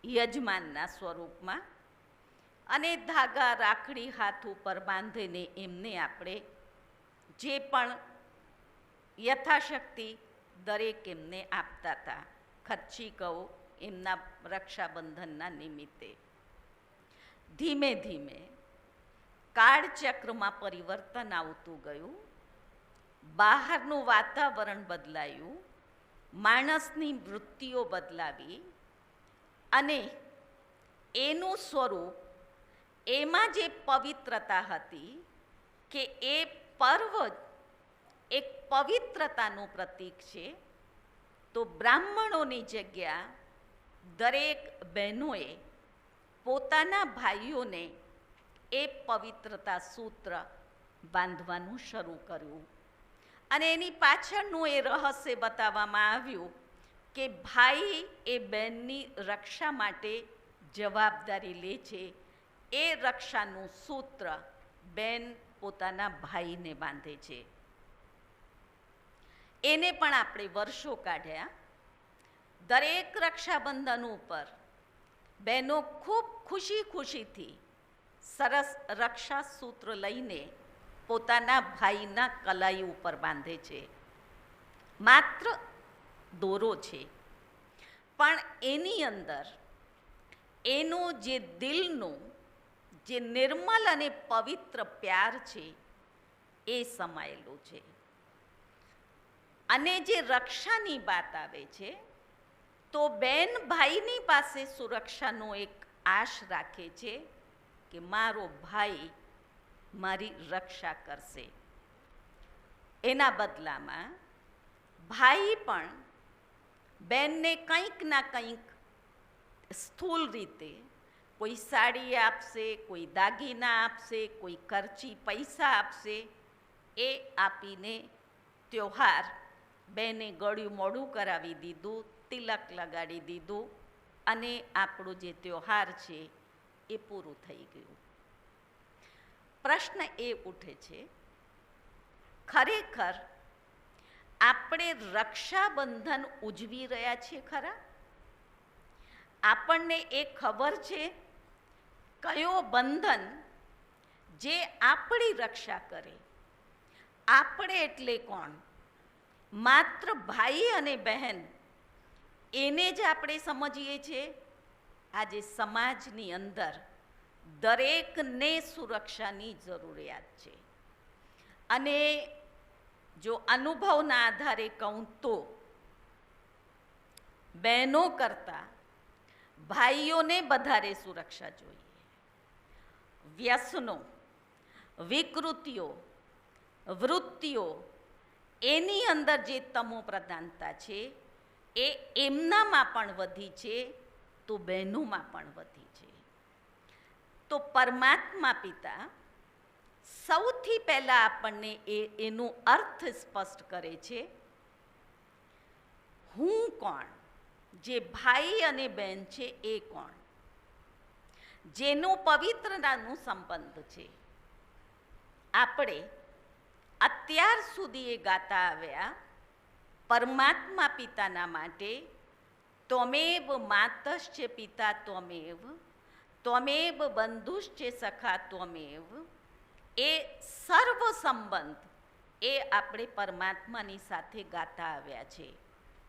યજમાનના સ્વરૂપમાં, અને ધાગા રાખડી હાથ ઉપર બાંધીને એમને આપણે જે પણ યથાશક્તિ દરેક એમને આપતા હતા. ખર્ચી કહું એમના રક્ષાબંધનના નિમિત્તે. ધીમે ધીમે કાળચક્રમાં પરિવર્તન આવતું ગયું, બહારનું વાતાવરણ બદલાયું, માણસની વૃત્તિઓ બદલાવી અને એનું સ્વરૂપ, એમાં જે પવિત્રતા હતી કે એ પર્વ એક પવિત્રતાનું પ્રતીક છે, તો બ્રાહ્મણોની જગ્યા દરેક બહેનોએ પોતાના ભાઈઓને એ પવિત્રતા સૂત્ર બાંધવાનું શરૂ કર્યું. અને એની પાછળનું એ રહસ્ય બતાવવામાં આવ્યું કે ભાઈ એ બહેનની રક્ષા માટે જવાબદારી લે છે. એ રક્ષાનું સૂત્ર બેન પોતાના ભાઈને બાંધે છે. એને પણ આપણે વર્ષો કાઢ્યા. દરેક રક્ષાબંધન ઉપર બહેનો ખૂબ ખુશી ખુશીથી સરસ રક્ષા સૂત્ર લઈને પોતાના ભાઈના કલાઈ ઉપર બાંધે છે. માત્ર દોરો છે, પણ એની અંદર એનું જે દિલનું જે નિર્મલ અને પવિત્ર પ્યાર છે એ સમાયેલું છે. અને જે રક્ષાની વાત આવે છે તો બેન ભાઈની પાસે સુરક્ષાનો એક આશ રાખે છે કે મારો ભાઈ મારી રક્ષા કરશે. એના બદલામાં ભાઈ પણ બેનને કંઈક ના કંઈક સ્થૂળ રીતે કોઈ સાડી આપશે, કોઈ દાગીના આપશે, કોઈ ખર્ચી પૈસા આપશે. એ આપીને ત્યોહાર બેને ગળ્યું મોઢું કરાવી દીધું, તિલક લગાડી દીધું અને આપણું જે ત્યોહાર છે એ પૂરું થઈ ગયું. પ્રશ્ન એ ઉઠે છે, ખરેખર આપણે રક્ષાબંધન ઉજવી રહ્યા છીએ ખરા? આપણને એ ખબર છે કયો બંધન જે આપણી રક્ષા કરે? આપણે એટલે કોણ? માત્ર ભાઈ અને બહેન એને જ આપણે સમજીએ છીએ? આજે સમાજની અંદર દરેકને સુરક્ષાની જરૂરિયાત છે. અને જો અનુભવના આધારે કહું તો બહેનો કરતાં ભાઈઓને વધારે સુરક્ષા જોઈએ. વ્યસનો, વિકૃતિઓ, વૃત્તિઓ, એની અંદર જે તમો પ્રધાનતા છે એ એમનામાં પણ વધી છે તો બહેનોમાં પણ વધી છે. તો પરમાત્મા પિતા સૌથી પહેલાં આપણને એનું અર્થ સ્પષ્ટ કરે છે. હું કોણ? જે ભાઈ અને બહેન છે એ કોણ? જેનું પવિત્રતાનું સંબંધ છે. આપણે અત્યાર સુધી એ ગાતા આવ્યા પરમાત્મા પિતાના માટે ત્વમેવ માતશ્ચ પિતા ત્વમેવ, ત્વમેવ બંધુશ્ચ સખા ત્વમેવ. એ સર્વ સંબંધ એ આપણે પરમાત્માની સાથે ગાતા આવ્યા છે.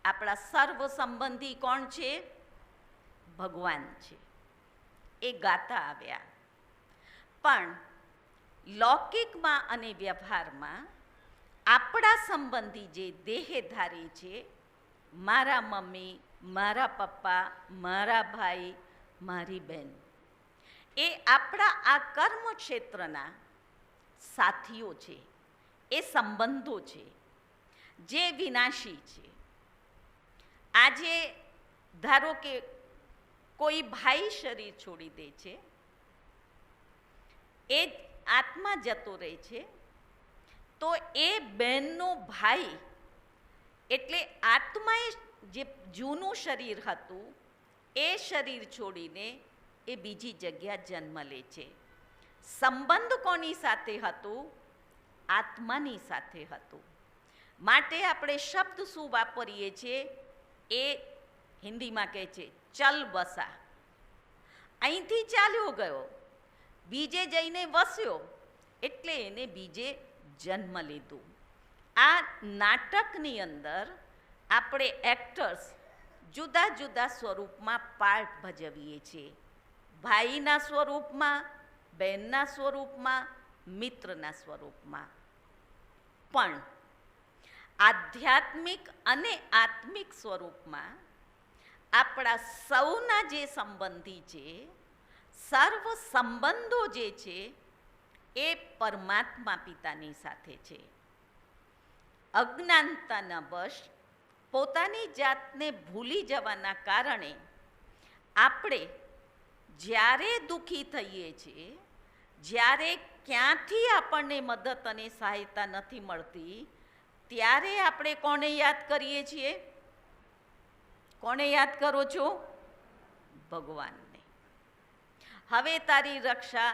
આપણા સર્વ સંબંધી કોણ છે? ભગવાન છે. એ ગાતા આવ્યા. પણ લૌકિકમાં અને વ્યવહારમાં આપણા સંબંધી જે દેહધારી છે, મારા મમ્મી, મારા પપ્પા, મારા ભાઈ, મારી બહેન, એ આપણા આ કર્મ ક્ષેત્રના સાથીઓ છે. એ સંબંધો છે જે વિનાશી છે. આજે ધારો કે કોઈ ભાઈ શરીર છોડી દે છે, એ આત્મા જતો રહે છે, તો એ બહેનનો ભાઈ એટલે આત્માએ જે જૂનું શરીર હતું એ શરીર છોડીને એ બીજી જગ્યા જન્મ લે છે. સંબંધ કોની સાથે હતું? આત્માની સાથે હતું. માટે આપણે શબ્દ શું વાપરીએ છીએ? એ હિન્દીમાં કહે છે ચલ બસા. અહીંથી ચાલ્યો ગયો, બીજે જઈને વસ્યો, એટલે એને બીજે જન્મ લીધું. આ નાટકની અંદર આપણે એક્ટર્સ જુદા જુદા સ્વરૂપમાં પાઠ ભજવીએ છીએ. ભાઈના સ્વરૂપમાં, બહેનના સ્વરૂપમાં, મિત્રના સ્વરૂપમાં. પણ આધ્યાત્મિક અને આત્મિક સ્વરૂપમાં આપણા સૌના જે સંબંધી છે, સર્વ સંબંધો જે છે એ પરમાત્મા પિતાની સાથે છે. અજ્ઞાનતાના વશ પોતાની જાતને ભૂલી જવાના કારણે આપણે જ્યારે દુઃખી થઈએ છીએ, જ્યારે ક્યાંથી આપણને મદદ અને સહાયતા નથી મળતી, ત્યારે આપણે કોને યાદ કરીએ છીએ? કોને યાદ કરો છો? ભગવાનને. હવે તારી રક્ષા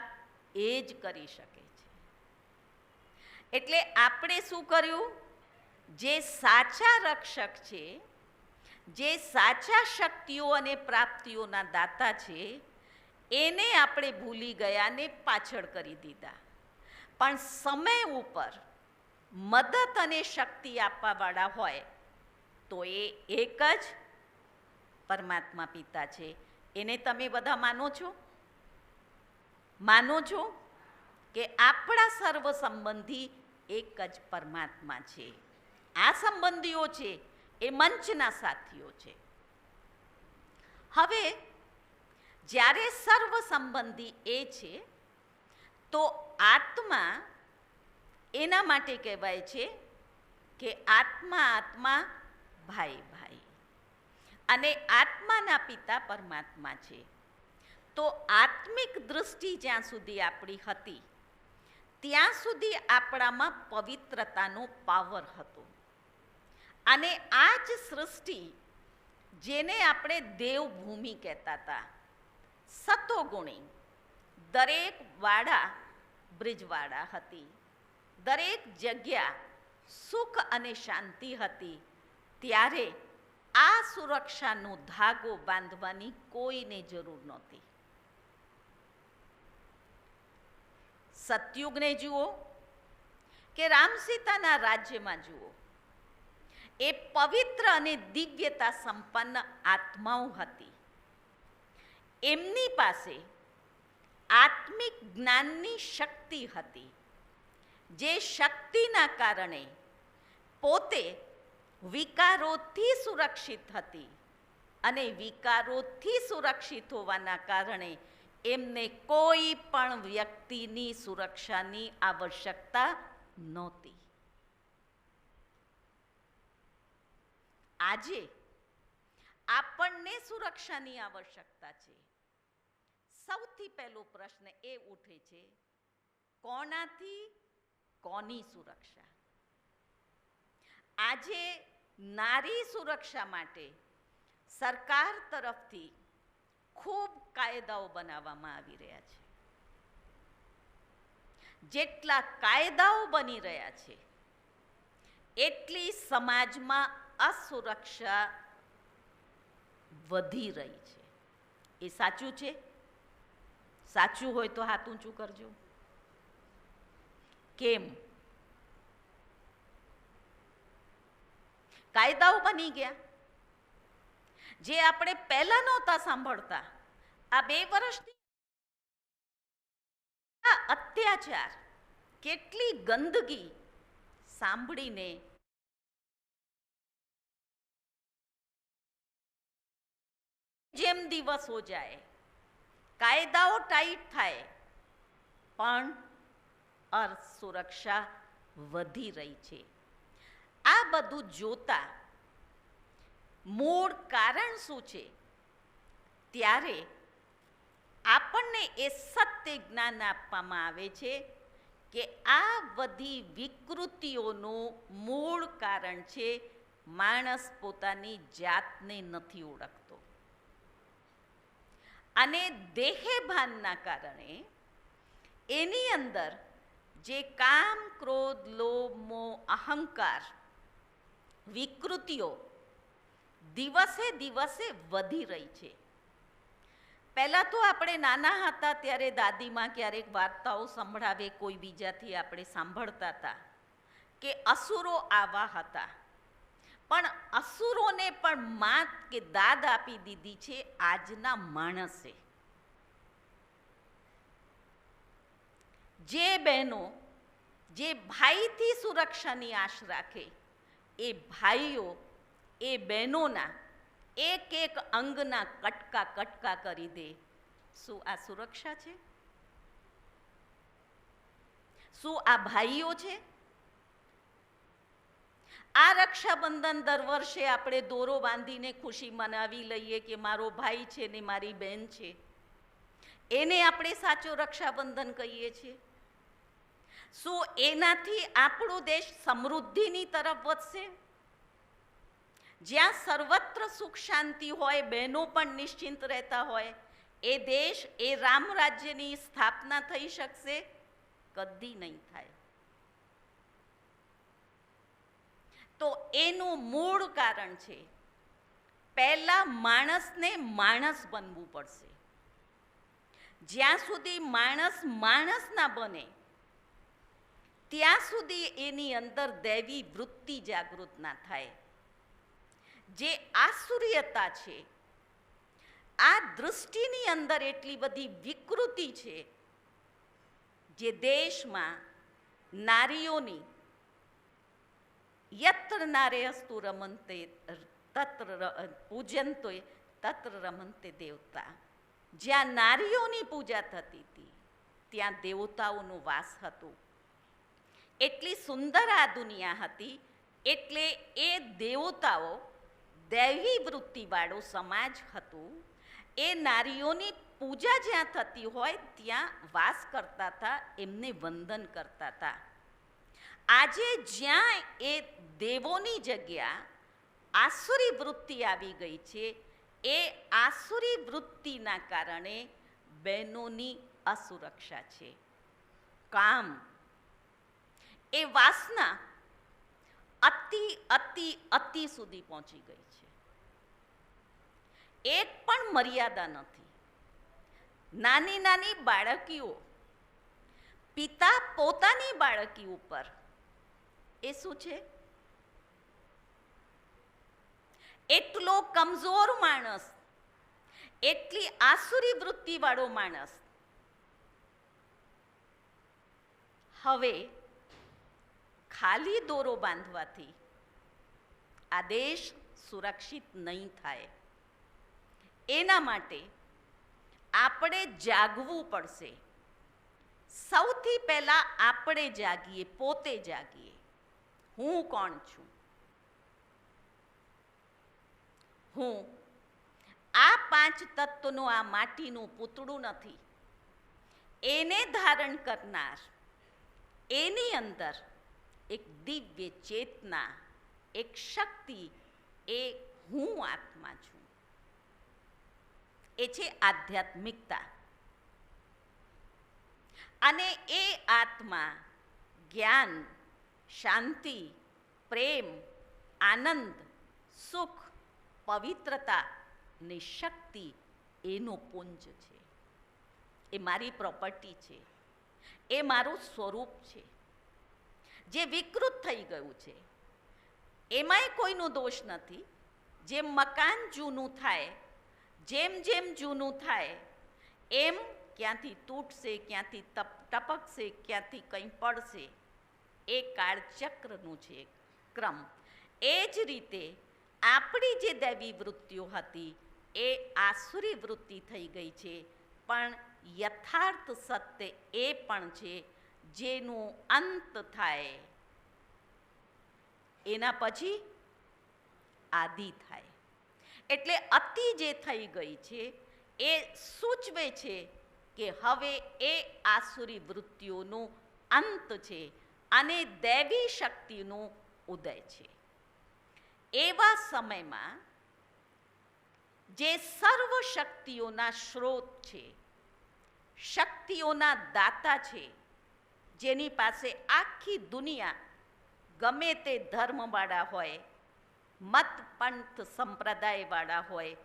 એ જ કરી શકે છે. એટલે આપણે શું કર્યું? જે સાચા રક્ષક છે, જે સાચા શક્તિઓ અને પ્રાપ્તિઓના દાતા છે, એને આપણે ભૂલી ગયા ને પાછળ કરી દીધા. પણ સમય ઉપર મદદ અને શક્તિ આપવાવાળા હોય તો એ એક જ પરમાત્મા પિતા છે. એને તમે બધા માનો છો? માનો છો કે આપણા સર્વ સંબંધી એક જ પરમાત્મા છે? આ સંબંધીઓ છે એ મંચના સાથીઓ છે. હવે જ્યારે સર્વ સંબંધી એ છે તો આત્મા એના માટે કહેવાય છે કે આત્મા આત્મા, ભાઈ ભાઈ. અને આત્માના પિતા પરમાત્મા છે. તો આત્મિક દૃષ્ટિ જ્યાં સુધી આપણી હતી ત્યાં સુધી આપણામાં પવિત્રતાનો પાવર હતો. અને આ જ સૃષ્ટિ, જેને આપણે દેવભૂમિ કહેતા હતા, સતોગુણી, દરેક વાડા બ્રિજવાડા હતી, દરેક જગ્યા સુખ અને શાંતિ હતી. ત્યારે આ સુરક્ષાનો ધાગો બાંધવાની કોઈને જરૂર નહોતી. સતયુગને જુઓ કે રામસીતાના રાજ્યમાં જુઓ, એ પવિત્ર અને દિવ્યતા સંપન્ન આત્માઓ હતી. એમની પાસે આત્મિક જ્ઞાનની શક્તિ હતી, જે શક્તિના કારણે પોતે વિકારોથી સુરક્ષિત હતી. અને વિકારોથી સુરક્ષિત હોવાના કારણે એમને કોઈ પણ વ્યક્તિની સુરક્ષાની આવશ્યકતા નહોતી. આજે આપણને સુરક્ષાની આવશ્યકતા છે. સૌથી પહેલો પ્રશ્ન એ ઉઠે છે, કોનાથી કોની સુરક્ષા? આજે નારી સુરક્ષા માટે સરકાર તરફથી ખૂબ કાયદાઓ બનાવવામાં આવી રહ્યા છે. જેટલા કાયદાઓ બની રહ્યા છે એટલી સમાજમાં અસુરક્ષા વધી રહી છે. એ સાચું છે? સાચું હોય તો હાથ ઊંચું કરજો. કેમ? કાયદાઓ બની ગયા જે આપણે પહેલા નહોતા સાંભળતા. આ 2 વર્ષથી અત્યાચાર, કેટલી ગંદકી સાંભળીને જેમ દિવસો જાય, કાયદાઓ ટાઈટ થાય, પણ અસુરક્ષા વધી રહી છે. આ બધું જોતા મૂળ કારણ શું છે? ત્યારે આપણને એ સત્ય જ્ઞાન આપવામાં આવે છે કે આ બધી વિકૃતિઓનું મૂળ કારણ છે માણસ પોતાની જાતને નથી ઓળખતો. અને દેહભાનના કારણે એની અંદર જે કામ, ક્રોધ, લોભ, મોહ, અહંકાર વિકૃતિઓ દિવસે દિવસે વધી રહી છે. પહેલાં તો આપણે નાના હતા ત્યારે દાદીમાં ક્યારેક વાર્તાઓ સંભળાવે, કોઈ બીજાથી આપણે સાંભળતા હતા કે અસુરો આવા હતા. પણ અસુરોને પણ માત કે દાદ આપી દીધી છે આજના માણસે. જે બહેનો જે ભાઈથી સુરક્ષાની આશ રાખે, એ ભાઈઓ એ બહેનોના એક એક અંગના કટકા કટકા કરી દે. શું આ સુરક્ષા છે? શું આ ભાઈઓ છે? આ રક્ષાબંધન દર વર્ષે આપણે દોરો બાંધીને ખુશી મનાવી લઈએ કે મારો ભાઈ છે ને મારી બહેન છે, એને આપણે સાચો રક્ષાબંધન કહીએ છીએ? શું એનાથી આપણો દેશ સમૃદ્ધિની તરફ વધશે? જ્યાં સર્વત્ર સુખ શાંતિ હોય, બહેનો પણ નિશ્ચિંત રહેતા હોય, એ દેશ, એ રામ રાજ્યની સ્થાપના થઈ શકશે? કદી નહીં થાય. તો એનું મૂળ કારણ છે, પહેલા માણસને માણસ બનવું પડશે. જ્યાં સુધી માણસ માણસ ના બને ત્યાં સુધી એની અંદર દૈવી વૃત્તિ જાગૃત ના થાય. જે આસુર્યતા છે, આ દૃષ્ટિની અંદર એટલી બધી વિકૃતિ છે, જે દેશમાં નારીઓની યત્ર નારેયસ્તુ રમંતે તત્ર પૂજંતો તત્ર રમંતે દેવતા, જ્યાં નારીઓની પૂજા થતી હતી ત્યાં દેવતાઓનો વાસ હતો. એટલી સુંદર આ દુનિયા હતી. એટલે એ દેવતાઓ, દૈવી વૃત્તિવાળો સમાજ હતું, એ નારીઓની પૂજા જ્યાં થતી હોય ત્યાં વાસ કરતા હતા, એમને વંદન કરતા હતા. આજે જ્યાં એ દેવોની જગ્યા આસુરી વૃત્તિ આવી ગઈ છે, એ આસુરી વૃત્તિના કારણે બહેનોની અસુરક્ષા છે. કામ, એ વાસના અતિ અતિ અતિ સુધી પહોંચી ગઈ છે. એક પણ મર્યાદા નથી. નાની નાની બાળકીઓ પિતા પોતાની બાળકી ઉપર, એ શું છે? એટલો કમજોર માણસ, એટલી આસુરી વૃત્તિવાળો માણસ હવે ખાલી દોરો બાંધવાથી આ દેશ સુરક્ષિત નહીં થાય. એના માટે આપણે જાગવું પડશે. સૌથી પહેલા આપણે જાગીએ, પોતે જાગીએ. હું કોણ છું? હું આ પાંચ તત્વનું, આ માટીનું પૂતળું નથી. એને ધારણ કરનાર, એની અંદર એક દિવ્ય ચેતના, એક શક્તિ, એ હું આત્મા છું. એ છે આધ્યાત્મિકતા. અને એ આત્મા જ્ઞાન, શાંતિ, પ્રેમ, આનંદ, સુખ, પવિત્રતા ને શક્તિ, એનો પુંજ છે. એ મારી પ્રોપર્ટી છે. એ મારું સ્વરૂપ છે. જે વિકૃત થઈ ગયું છે એમાંય કોઈનો દોષ નથી. જેમ મકાન જૂનું થાય, જેમ જેમ જૂનું થાય એમ ક્યાંથી તૂટશે, ક્યાંથી ટપકશે, ક્યાંથી કંઈ પડશે. એ કાળચક્રનું છે ક્રમ. એ જ રીતે આપણી જે દૈવી વૃત્તિઓ હતી એ આસુરી વૃત્તિ થઈ ગઈ છે. પણ યથાર્થ સત્ય એ પણ છે જેનું અંત થાય એના પછી આદિ થાય. એટલે અતિ જે થઈ ગઈ છે એ સૂચવે છે કે હવે એ આસુરી વૃત્તિઓનો અંત છે અને દૈવી શક્તિનો ઉદય છે. એવા સમયમાં જે સર્વ શક્તિઓના સ્ત્રોત છે, શક્તિઓના દાતા છે, જેની પાસે આખી દુનિયા, ગમે તે ધર્મવાળા હોય, મત પંથ સંપ્રદાયવાળા હોય,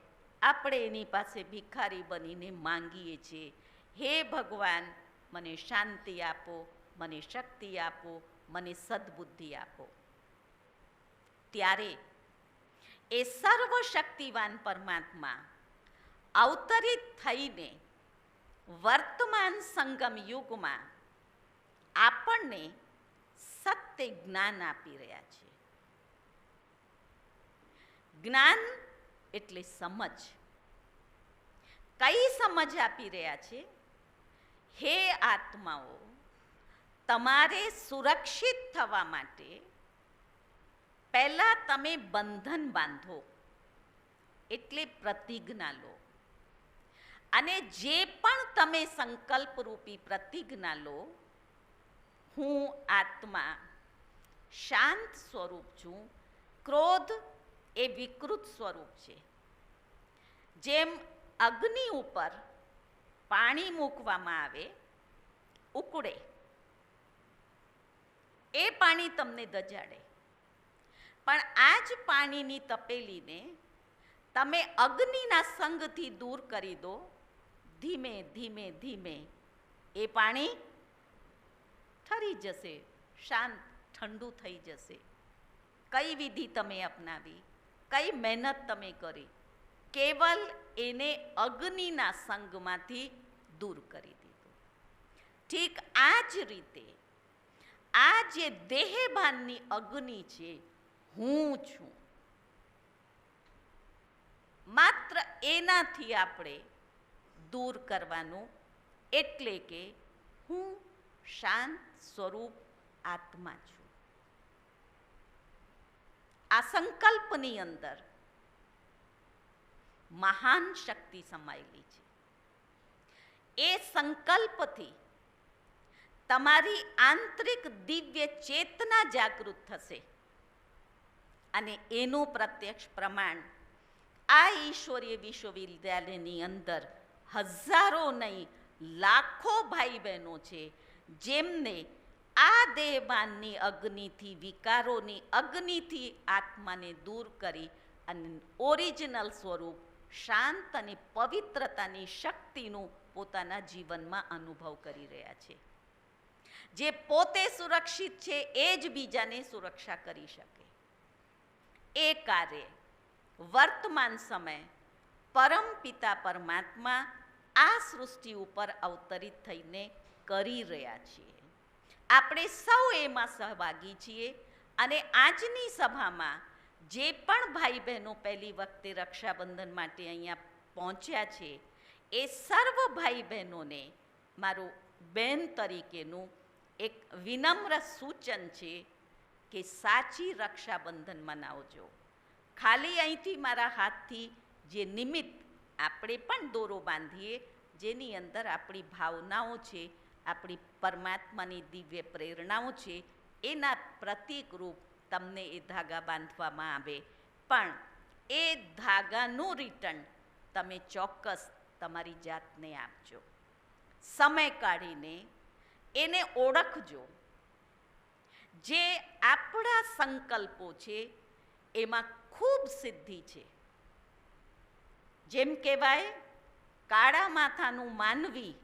આપણે એની પાસે ભિખારી બનીને માંગીએ છીએ, હે ભગવાન, મને શાંતિ આપો, મને શક્તિ આપો, મને સદબુદ્ધિ આપો. ત્યારે એ સર્વશક્તિવાન પરમાત્મા અવતરિત થઈને વર્તમાન સંગમ યુગમાં આપણને સત્ય જ્ઞાન આપી રહ્યા છે. જ્ઞાન એટલે સમજ. કઈ સમજ આપી રહ્યા છે? હે આત્માઓ, તમારે સુરક્ષિત થવા માટે પહેલા તમે બંધન બાંધો, એટલે પ્રતિજ્ઞા લો. અને જે પણ તમે સંકલ્પરૂપી પ્રતિજ્ઞા લો, હું આત્મા શાંત સ્વરૂપ છું, ક્રોધ એ વિકૃત સ્વરૂપ છે. જેમ અગ્નિ ઉપર પાણી મૂકવામાં આવે, ઉકળે, એ પાણી તમને દજાડે. પણ આ જ પાણીની તપેલીને તમે અગ્નિના સંગથી દૂર કરી દો, ધીમે ધીમે ધીમે એ પાણી ઠરી જશે, શાંત ઠંડુ થઈ જશે. કઈ વિધિ તમે અપનાવી, કઈ મહેનત તમે કરી? કેવલ એને અગ્નિના સંગમાંથી દૂર કરી દીધું. ઠીક આ જ રીતે આ જે દેહભાનની અગ્નિ છે, હું છું, માત્ર એનાથી આપણે દૂર કરવાનું. એટલે કે હું શાંત સ્વરૂપ આત્મા છું. આ સંકલ્પની અંદર મહાન શક્તિ સમાયેલી છે. એ સંકલ્પથી તમારી આંતરિક દિવ્ય ચેતના જાગૃત થશે અને એનું પ્રત્યક્ષ પ્રમાણ આ ઈશ્વરીય વિશ્વવિદ્યાલયની અંદર હજારો નહીં લાખો ભાઈ બહેનો છે, જેમને આ દેહભાનની અગ્નિથી, વિકારોની અગ્નિથી આત્માને દૂર કરી અને ઓરિજિનલ સ્વરૂપ શાંત અને પવિત્રતાની શક્તિનું પોતાના જીવનમાં અનુભવ કરી રહ્યા છે. જે પોતે સુરક્ષિત છે એ જ બીજાને સુરક્ષા કરી શકે. એ કાર્ય વર્તમાન સમય પરમ પિતા પરમાત્મા આ સૃષ્ટિ ઉપર અવતરિત થઈને કરી રહ્યા છીએ. આપણે સૌ એમાં સહભાગી છીએ. અને આજની સભામાં જે પણ ભાઈ બહેનો પહેલી વખતે રક્ષાબંધન માટે અહીંયા પહોંચ્યા છે, એ સર્વ ભાઈ બહેનોને મારું બહેન તરીકેનું એક વિનમ્ર સૂચન છે કે સાચી રક્ષાબંધન મનાવજો. ખાલી અહીંથી મારા હાથથી જે નિમિત્ત આપણે પણ દોરો બાંધીએ, જેની અંદર આપણી ભાવનાઓ છે, આપણી પરમાત્માની દિવ્ય પ્રેરણાઓ છે, એના પ્રતીકરૂપ તમને એ ધાગા બાંધવામાં આવે. પણ એ ધાગાનું રિટર્ન તમે ચોક્કસ તમારી જાતને આપજો. સમય કાઢીને એને ઓળખજો. જે આપણા સંકલ્પો છે એમાં ખૂબ સિદ્ધિ છે. જેમ કહેવાય, કાળા માથાનું માનવી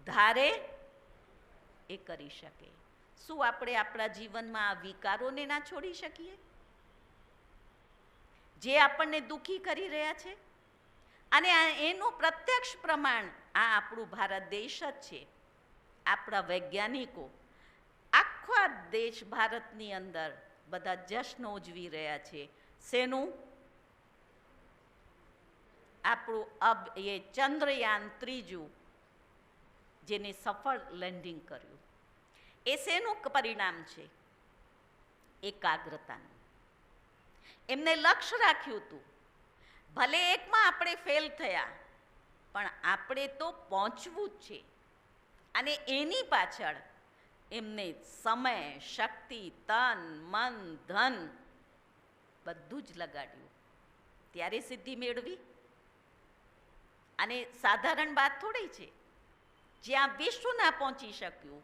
ધારે એ કરી શકે. શું આપણે આપણા જીવનમાં આ વિકારોને ના છોડી શકીએ, જે આપણને દુઃખી કરી રહ્યા છે? અને એનું પ્રત્યક્ષ પ્રમાણ આ આપણું ભારત દેશ જ છે. આપણા વૈજ્ઞાનિકો આખા દેશ ભારતની અંદર બધા જશ્ન ઉજવી રહ્યા છે. શેનું? આપણું એ ચંદ્રયાન 3 જેને સફળ લેન્ડિંગ કર્યું, એ શેનું પરિણામ છે? એકાગ્રતાનું. એમને લક્ષ્ય રાખ્યું હતું, ભલે એકમાં આપણે ફેલ થયા, પણ આપણે તો પહોંચવું જ છે. અને એની પાછળ એમને સમય, શક્તિ, તન, મન, ધન બધું જ લગાડ્યું, ત્યારે સિદ્ધિ મેળવી. અને સાધારણ વાત થોડી છે. જ્યાં વિશ્વ ના પહોંચી શક્યું,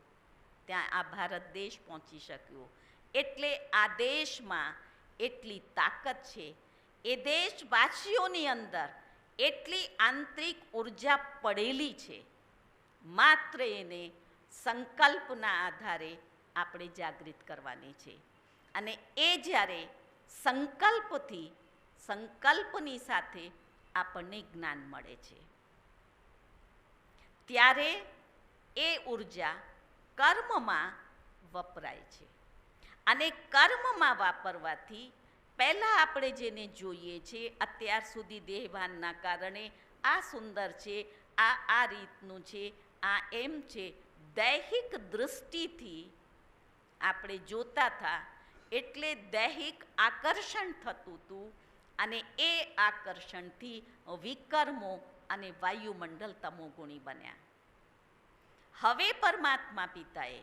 ત્યાં આ ભારત દેશ પહોંચી શક્યો. એટલે આ દેશમાં એટલી તાકાત છે, એ દેશવાસીઓની અંદર એટલી આંતરિક ઉર્જા પડેલી છે. માત્ર એને સંકલ્પના આધારે આપણે જાગૃત કરવાની છે. અને એ જ્યારે સંકલ્પથી સંકલ્પની સાથે આપણને જ્ઞાન મળે છે. ત્યારે એ ઉર્જા કર્મમાં વપરાય છે. અને કર્મમાં વાપરવાથી પહેલાં આપણે જેને જોઈએ છે, અત્યાર સુધી દેહભાનના કારણે આ સુંદર છે, આ રીતનું છે, આ એમ છે, દૈહિક દૃષ્ટિથી આપણે જોતા હતા, એટલે દૈહિક આકર્ષણ થતું હતું. અને એ આકર્ષણથી વિકર્મો અને વાયુમંડળ તમોગુણી બન્યા. હવે પરમાત્મા પિતાએ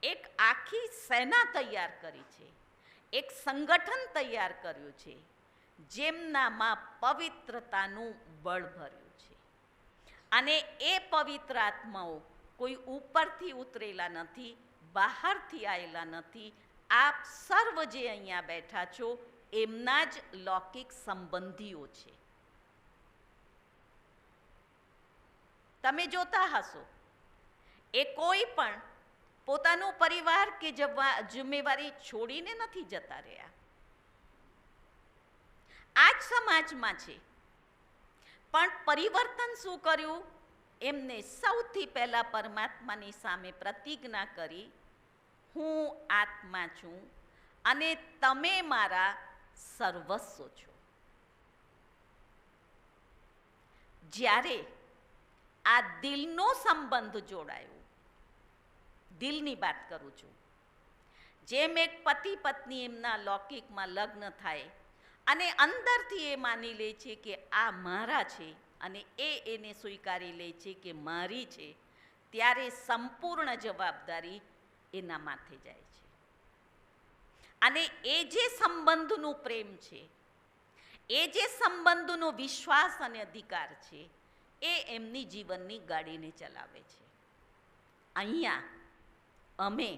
એક આખી સેના તૈયાર કરી છે, એક સંગઠન તૈયાર કર્યું છે, જેમનામાં પવિત્રતાનું બળ ભર્યું છે. અને એ પવિત્ર આત્માઓ કોઈ ઉપરથી ઉતરેલા નથી, બહારથી આવેલા નથી. આપ સર્વ જે અહીંયા બેઠા છો એમના જ લૌકિક સંબંધીઓ છે. તમે જોતા હશો, એ કોઈ પણ પોતાનો પરિવાર કે જિમ્મેવારી છોડીને નથી જતા રહ્યા. આ જ સમાજમાં છે, પણ પરિવર્તન શું કર્યું? એમને સૌથી પહેલા પરમાત્માની સામે પ્રતિજ્ઞા કરી, હું આત્મા છું અને તમે મારા સર્વસ્વ છો. જ્યારે આ દિલનો સંબંધ જોડાયો, દિલની વાત કરું છું, જેમ એક પતિ પત્ની એમના લૌકિકમાં લગ્ન થાય અને અંદરથી એ માની લે છે કે આ મારા છે અને એને સ્વીકારી લે છે કે મારી છે, ત્યારે સંપૂર્ણ જવાબદારી એના માથે જાય છે. અને એ જે સંબંધનું પ્રેમ છે, એ જે સંબંધનો વિશ્વાસ અને અધિકાર છે, એ એમની જીવનની ગાડીને ચલાવે છે. અહીંયા અમે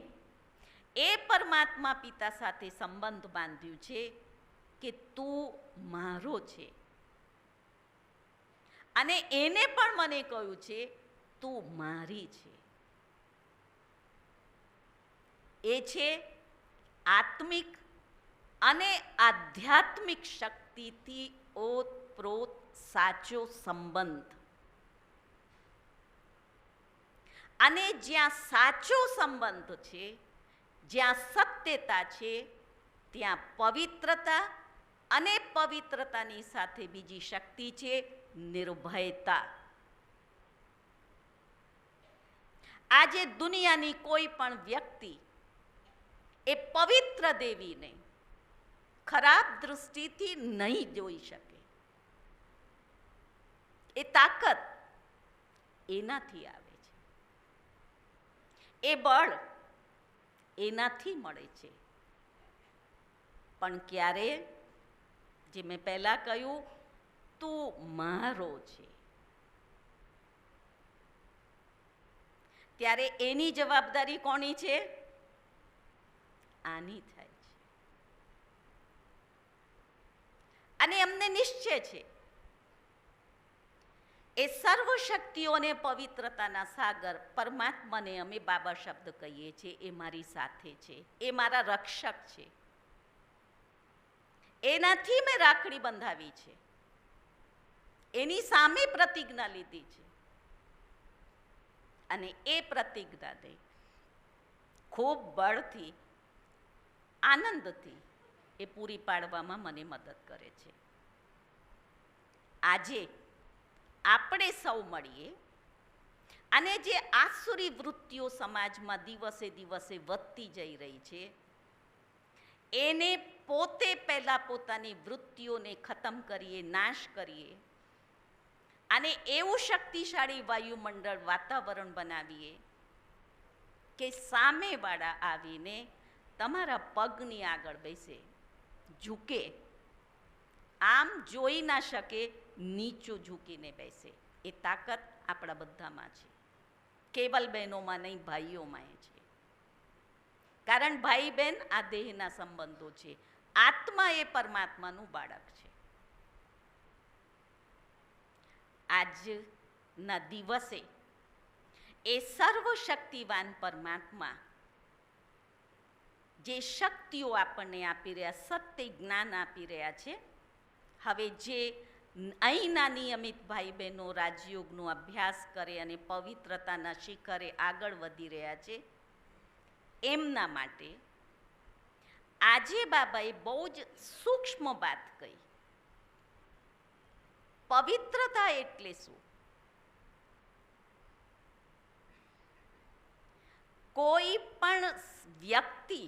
એ પરમાત્મા પિતા સાથે સંબંધ બાંધ્યું છે કે તું મારો છે, અને એને પણ મને કહ્યું છે તું મારી છે. એ છે આત્મિક અને આધ્યાત્મિક શક્તિથી ઓતપ્રોત સાચો સંબંધ. અને જ્યાં સાચો સંબંધ છે, જ્યાં સત્યતા છે, ત્યાં પવિત્રતા, અને પવિત્રતાની સાથે બીજી શક્તિ છે નિર્ભયતા. આજે દુનિયાની કોઈ પણ વ્યક્તિ એ પવિત્ર દેવીને ખરાબ દૃષ્ટિથી નહીં જોઈ શકે. એ તાકાત એનાથી આવે છે, એ બળ એનાથી મળે છે. પણ ક્યારે? જે મેં પહેલાં કહ્યું, તું મારો છે, ત્યારે એની જવાબદારી કોની છે? આની થાય છે. અને અમને નિશ્ચય છે એ સર્વ શક્તિઓને પવિત્રતાના સાગર પરમાત્માને અમે બાબા શબ્દ કહીએ છીએ, એ મારી સાથે છે, એ મારા રક્ષક છે. એનાથી મેં રાખડી બંધાવી છે, એની સામે પ્રતિજ્ઞા લીધી છે. અને એ પ્રતિજ્ઞાને ખૂબ બળથી, આનંદથી એ પૂરી પાડવામાં મને મદદ કરે છે. આજે આપણે સૌ મળીએ અને જે આસુરી વૃત્તિઓ સમાજમાં દિવસે દિવસે વધતી જઈ રહી છે, એને પોતે પહેલાં પોતાની વૃત્તિઓને ખતમ કરીએ, નાશ કરીએ, અને એવું શક્તિશાળી વાયુમંડળ વાતાવરણ બનાવીએ કે સામેવાળા આવીને તમારા પગની આગળ બેસે, ઝૂકે, આમ જોઈ ના શકે, નીચું ઝૂકીને બેસે. એ તાકાત આપણા બધામાં છે, કેવલ બહેનોમાં નહીં, ભાઈઓમાં છે. કારણ ભાઈ બહેન આ દેહના સંબંધો છે, આત્મા એ પરમાત્માનું બાળક છે. આજના દિવસે એ સર્વશક્તિવાન પરમાત્મા જે શક્તિઓ આપણને આપી રહ્યા, સત્ય જ્ઞાન આપી રહ્યા છે, હવે જે અહીંના નિયમિત ભાઈ બહેનો રાજયોગનો અભ્યાસ કરે અને પવિત્રતાના શિખરે આગળ વધી રહ્યા છે, એમના માટે આજે બાબાએ બહુ જ સૂક્ષ્મ વાત કહી. પવિત્રતા એટલે શું? કોઈ પણ વ્યક્તિ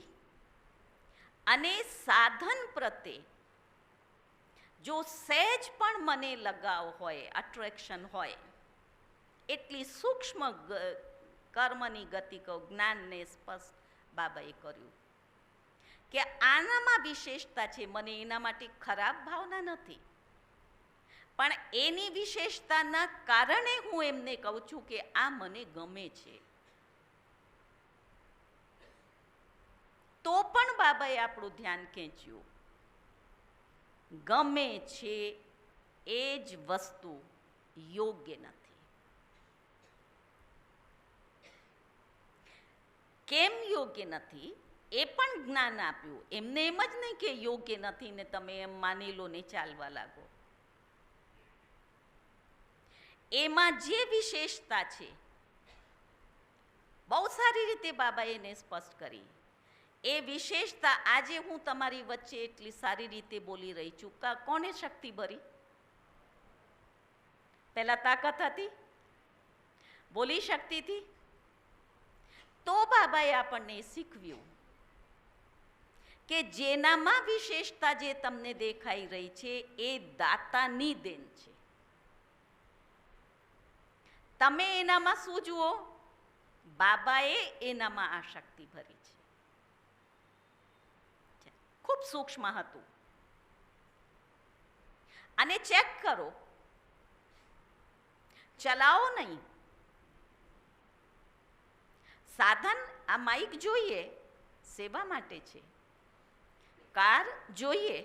અને સાધન પ્રત્યે જો સહેજ પણ મને લગાવ હોય, અટ્રેક્શન હોય, એટલી સૂક્ષ્મ કર્મની ગતિ કહું, જ્ઞાનને સ્પષ્ટ બાબાએ કર્યું કે આનામાં વિશેષતા છે. મને એના માટે ખરાબ ભાવના નથી, પણ એની વિશેષતાના કારણે હું એમને કહું છું કે આ મને ગમે છે. તો પણ બાબાએ આપણું ધ્યાન ખેંચ્યું, ગમે છે એ જ વસ્તુ યોગ્ય નથી. કેમ યોગ્ય નથી એ પણ જ્ઞાન આપ્યું. એમને એમ જ નહીં કે યોગ્ય નથી ને તમે એમ માની લો ને ચાલવા લાગો. એમાં જે વિશેષતા છે બહુ સારી રીતે બાબાએ એને સ્પષ્ટ કરી. એ વિશેષતા આજે હું તમારી વચ્ચે એટલી સારી રીતે બોલી રહી છું. કોને શક્તિ ભરી? પહેલા તાકાત હતી, બોલી શકતી હતી. તો બાબાએ આપણને શીખવ્યું કે જેનામાં વિશેષતા જે તમને દેખાઈ રહી છે એ દાતાની દેન છે. તમે એનામાં શું જુઓ? બાબાએ એનામાં આ શક્તિ ભરી છે. ખૂબ સૂક્ષ્મ હતું. અને ચેક કરો, ચલાવો નહીં. સાધન, આ માઇક જોઈએ સેવા માટે છે, કાર જોઈએ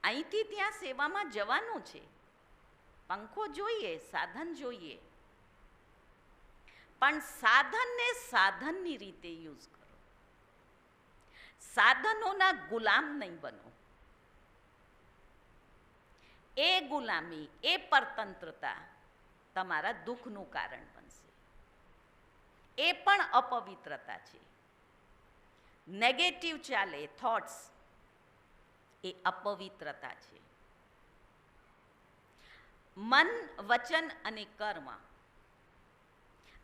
અહીંથી ત્યાં સેવામાં જવાનું છે, પંખો જોઈએ, સાધન જોઈએ, પણ સાધનને સાધનની રીતે યુઝ કરો. સાધનોના ગુલામ નહીં બનો. એ ગુલામી, એ પરતંત્રતા તમારા દુઃખનું કારણ બનશે. એ પણ અપવિત્રતા છે. નેગેટિવ ચાલે થોટ્સ, એ અપવિત્રતા છે. મન, વચન અને કર્મ,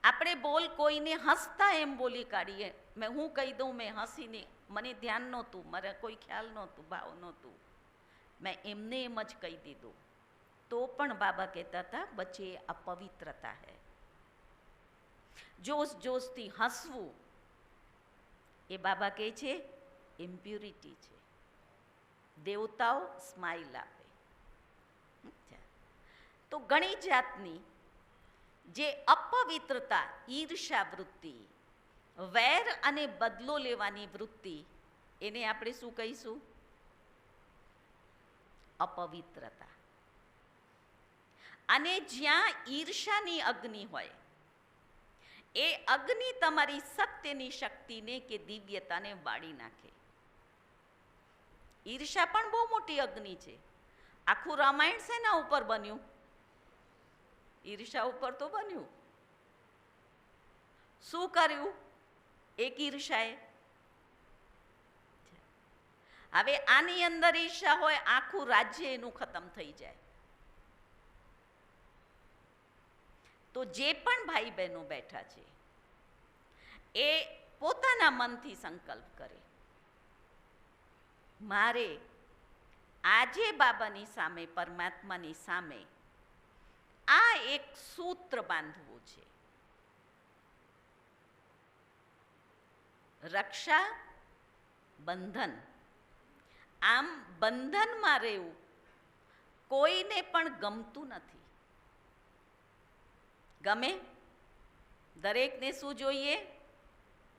આપણે બોલ કોઈને હસતા એમ બોલી કાઢીએ. હું કહી દઉં મેં હસીને, મને ધ્યાન નહોતું, મારે કોઈ ખ્યાલ નહોતું, ભાવ નહોતું, મેં એમને એમ જ કહી દીધું, તો પણ બાબા કહેતા હતા બચ્ચે અપવિત્રતા હૈ. જોશ જોશથી હસવું એ બાબા કહે છે ઇમ્પ્યુરિટી છે. દેવતાઓ સ્માઇલ આપે. તો ઘણી જાતની જે અપવિત્રતા, ઈર્ષા વૃત્તિ, વેર અને બદલો લેવાની વૃત્તિ, એને આપણે શું કહીશું? અપવિત્રતા. અને જ્યાં ઈર્ષાની અગ્નિ હોય, એ અગ્નિ તમારી સત્યની શક્તિને કે દિવ્યતાને બાળી નાખે. ઈર્ષા પણ બહુ મોટી અગ્નિ છે. આખું રામાયણ શેના ઉપર બન્યું? ઈર્ષા ઉપર તો બન્યું. શું કર્યું એક ઈર્ષાએ? હવે આની અંદર ઈર્ષા હોય, આખું રાજ્ય એનું ખતમ થઈ જાય. તો જે પણ ભાઈ બહેનો બેઠા છે એ પોતાના મનથી સંકલ્પ કરે, મારે આજે બાબાની સામે, પરમાત્માની સામે આ એક સૂત્ર બાંધવું છે. રક્ષા બંધન. આમ બંધનમાં રહેવું કોઈને પણ ગમતું નથી. ગમે? દરેકને શું જોઈએ?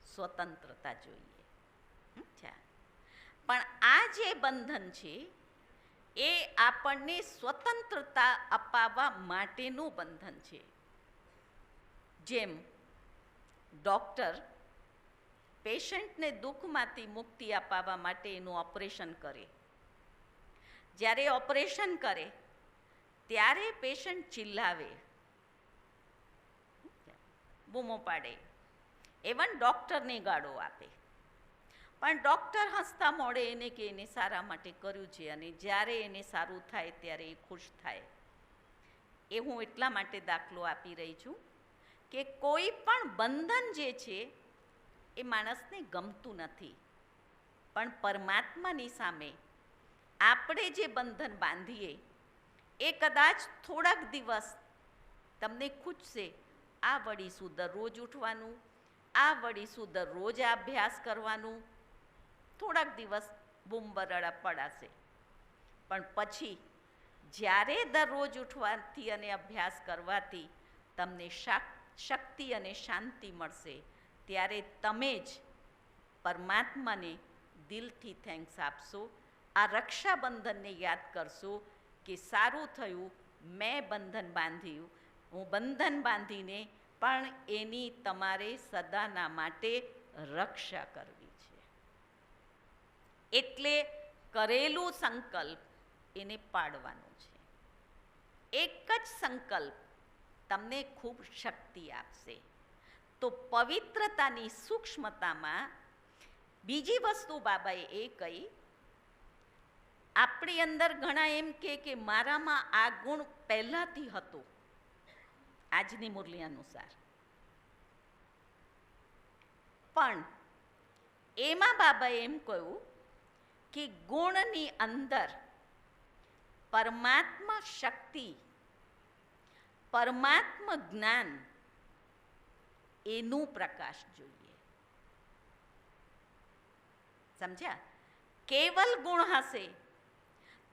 સ્વતંત્રતા જોઈએ. પણ આ જે બંધન છે એ આપણને સ્વતંત્રતા અપાવવા માટેનું બંધન છે. જેમ ડૉક્ટર પેશન્ટને દુઃખમાંથી મુક્તિ અપાવવા માટે એનું ઓપરેશન કરે, જ્યારે ઓપરેશન કરે ત્યારે પેશન્ટ ચિલ્લાવે, બૂમો પાડે, એવન ડૉક્ટરને ગાળો આપે, પણ ડૉક્ટર હસતા મોડે એને કે એને સારા માટે કર્યું છે, અને જ્યારે એને સારું થાય ત્યારે એ ખુશ થાય. એ હું એટલા માટે દાખલો આપી રહી છું કે કોઈ પણ બંધન જે છે એ માણસને ગમતું નથી, પણ પરમાત્માની સામે આપણે જે બંધન બાંધીએ એ કદાચ થોડાક દિવસ તમને ખૂચશે. આ વળીશું દરરોજ ઉઠવાનું, આ વળીશું દરરોજ આ અભ્યાસ કરવાનું, થોડાક દિવસ બૂમબરડા પડાશે, પણ પછી જ્યારે દરરોજ ઉઠવાથી અને અભ્યાસ કરવાથી તમને શક્તિ અને શાંતિ મળશે, ત્યારે તમે જ પરમાત્માને દિલથી થેન્ક્સ આપશો. આ રક્ષાબંધનને યાદ કરશો કે સારું થયું મેં બંધન બાંધ્યું, હું બંધન બાંધીને પણ એની તમારે સદાના માટે રક્ષા કરવી છે. એટલે કરેલું સંકલ્પ એને પાડવાનું છે. એક જ સંકલ્પ તમને ખૂબ શક્તિ આપશે. તો પવિત્રતાની સૂક્ષ્મતામાં બીજી વસ્તુ બાબાએ એ કહી, આપણી અંદર ઘણા એમ કે મારામાં આ ગુણ પહેલાંથી હતો, આજની મુરલી અનુસાર, પણ એમાં બાબાએ એમ કહ્યું કે ગુણની અંદર પરમાત્મા શક્તિ, પરમાત્મા જ્ઞાન એનું પ્રકાશ જોઈએ. સમજ્યા? કેવલ ગુણ હશે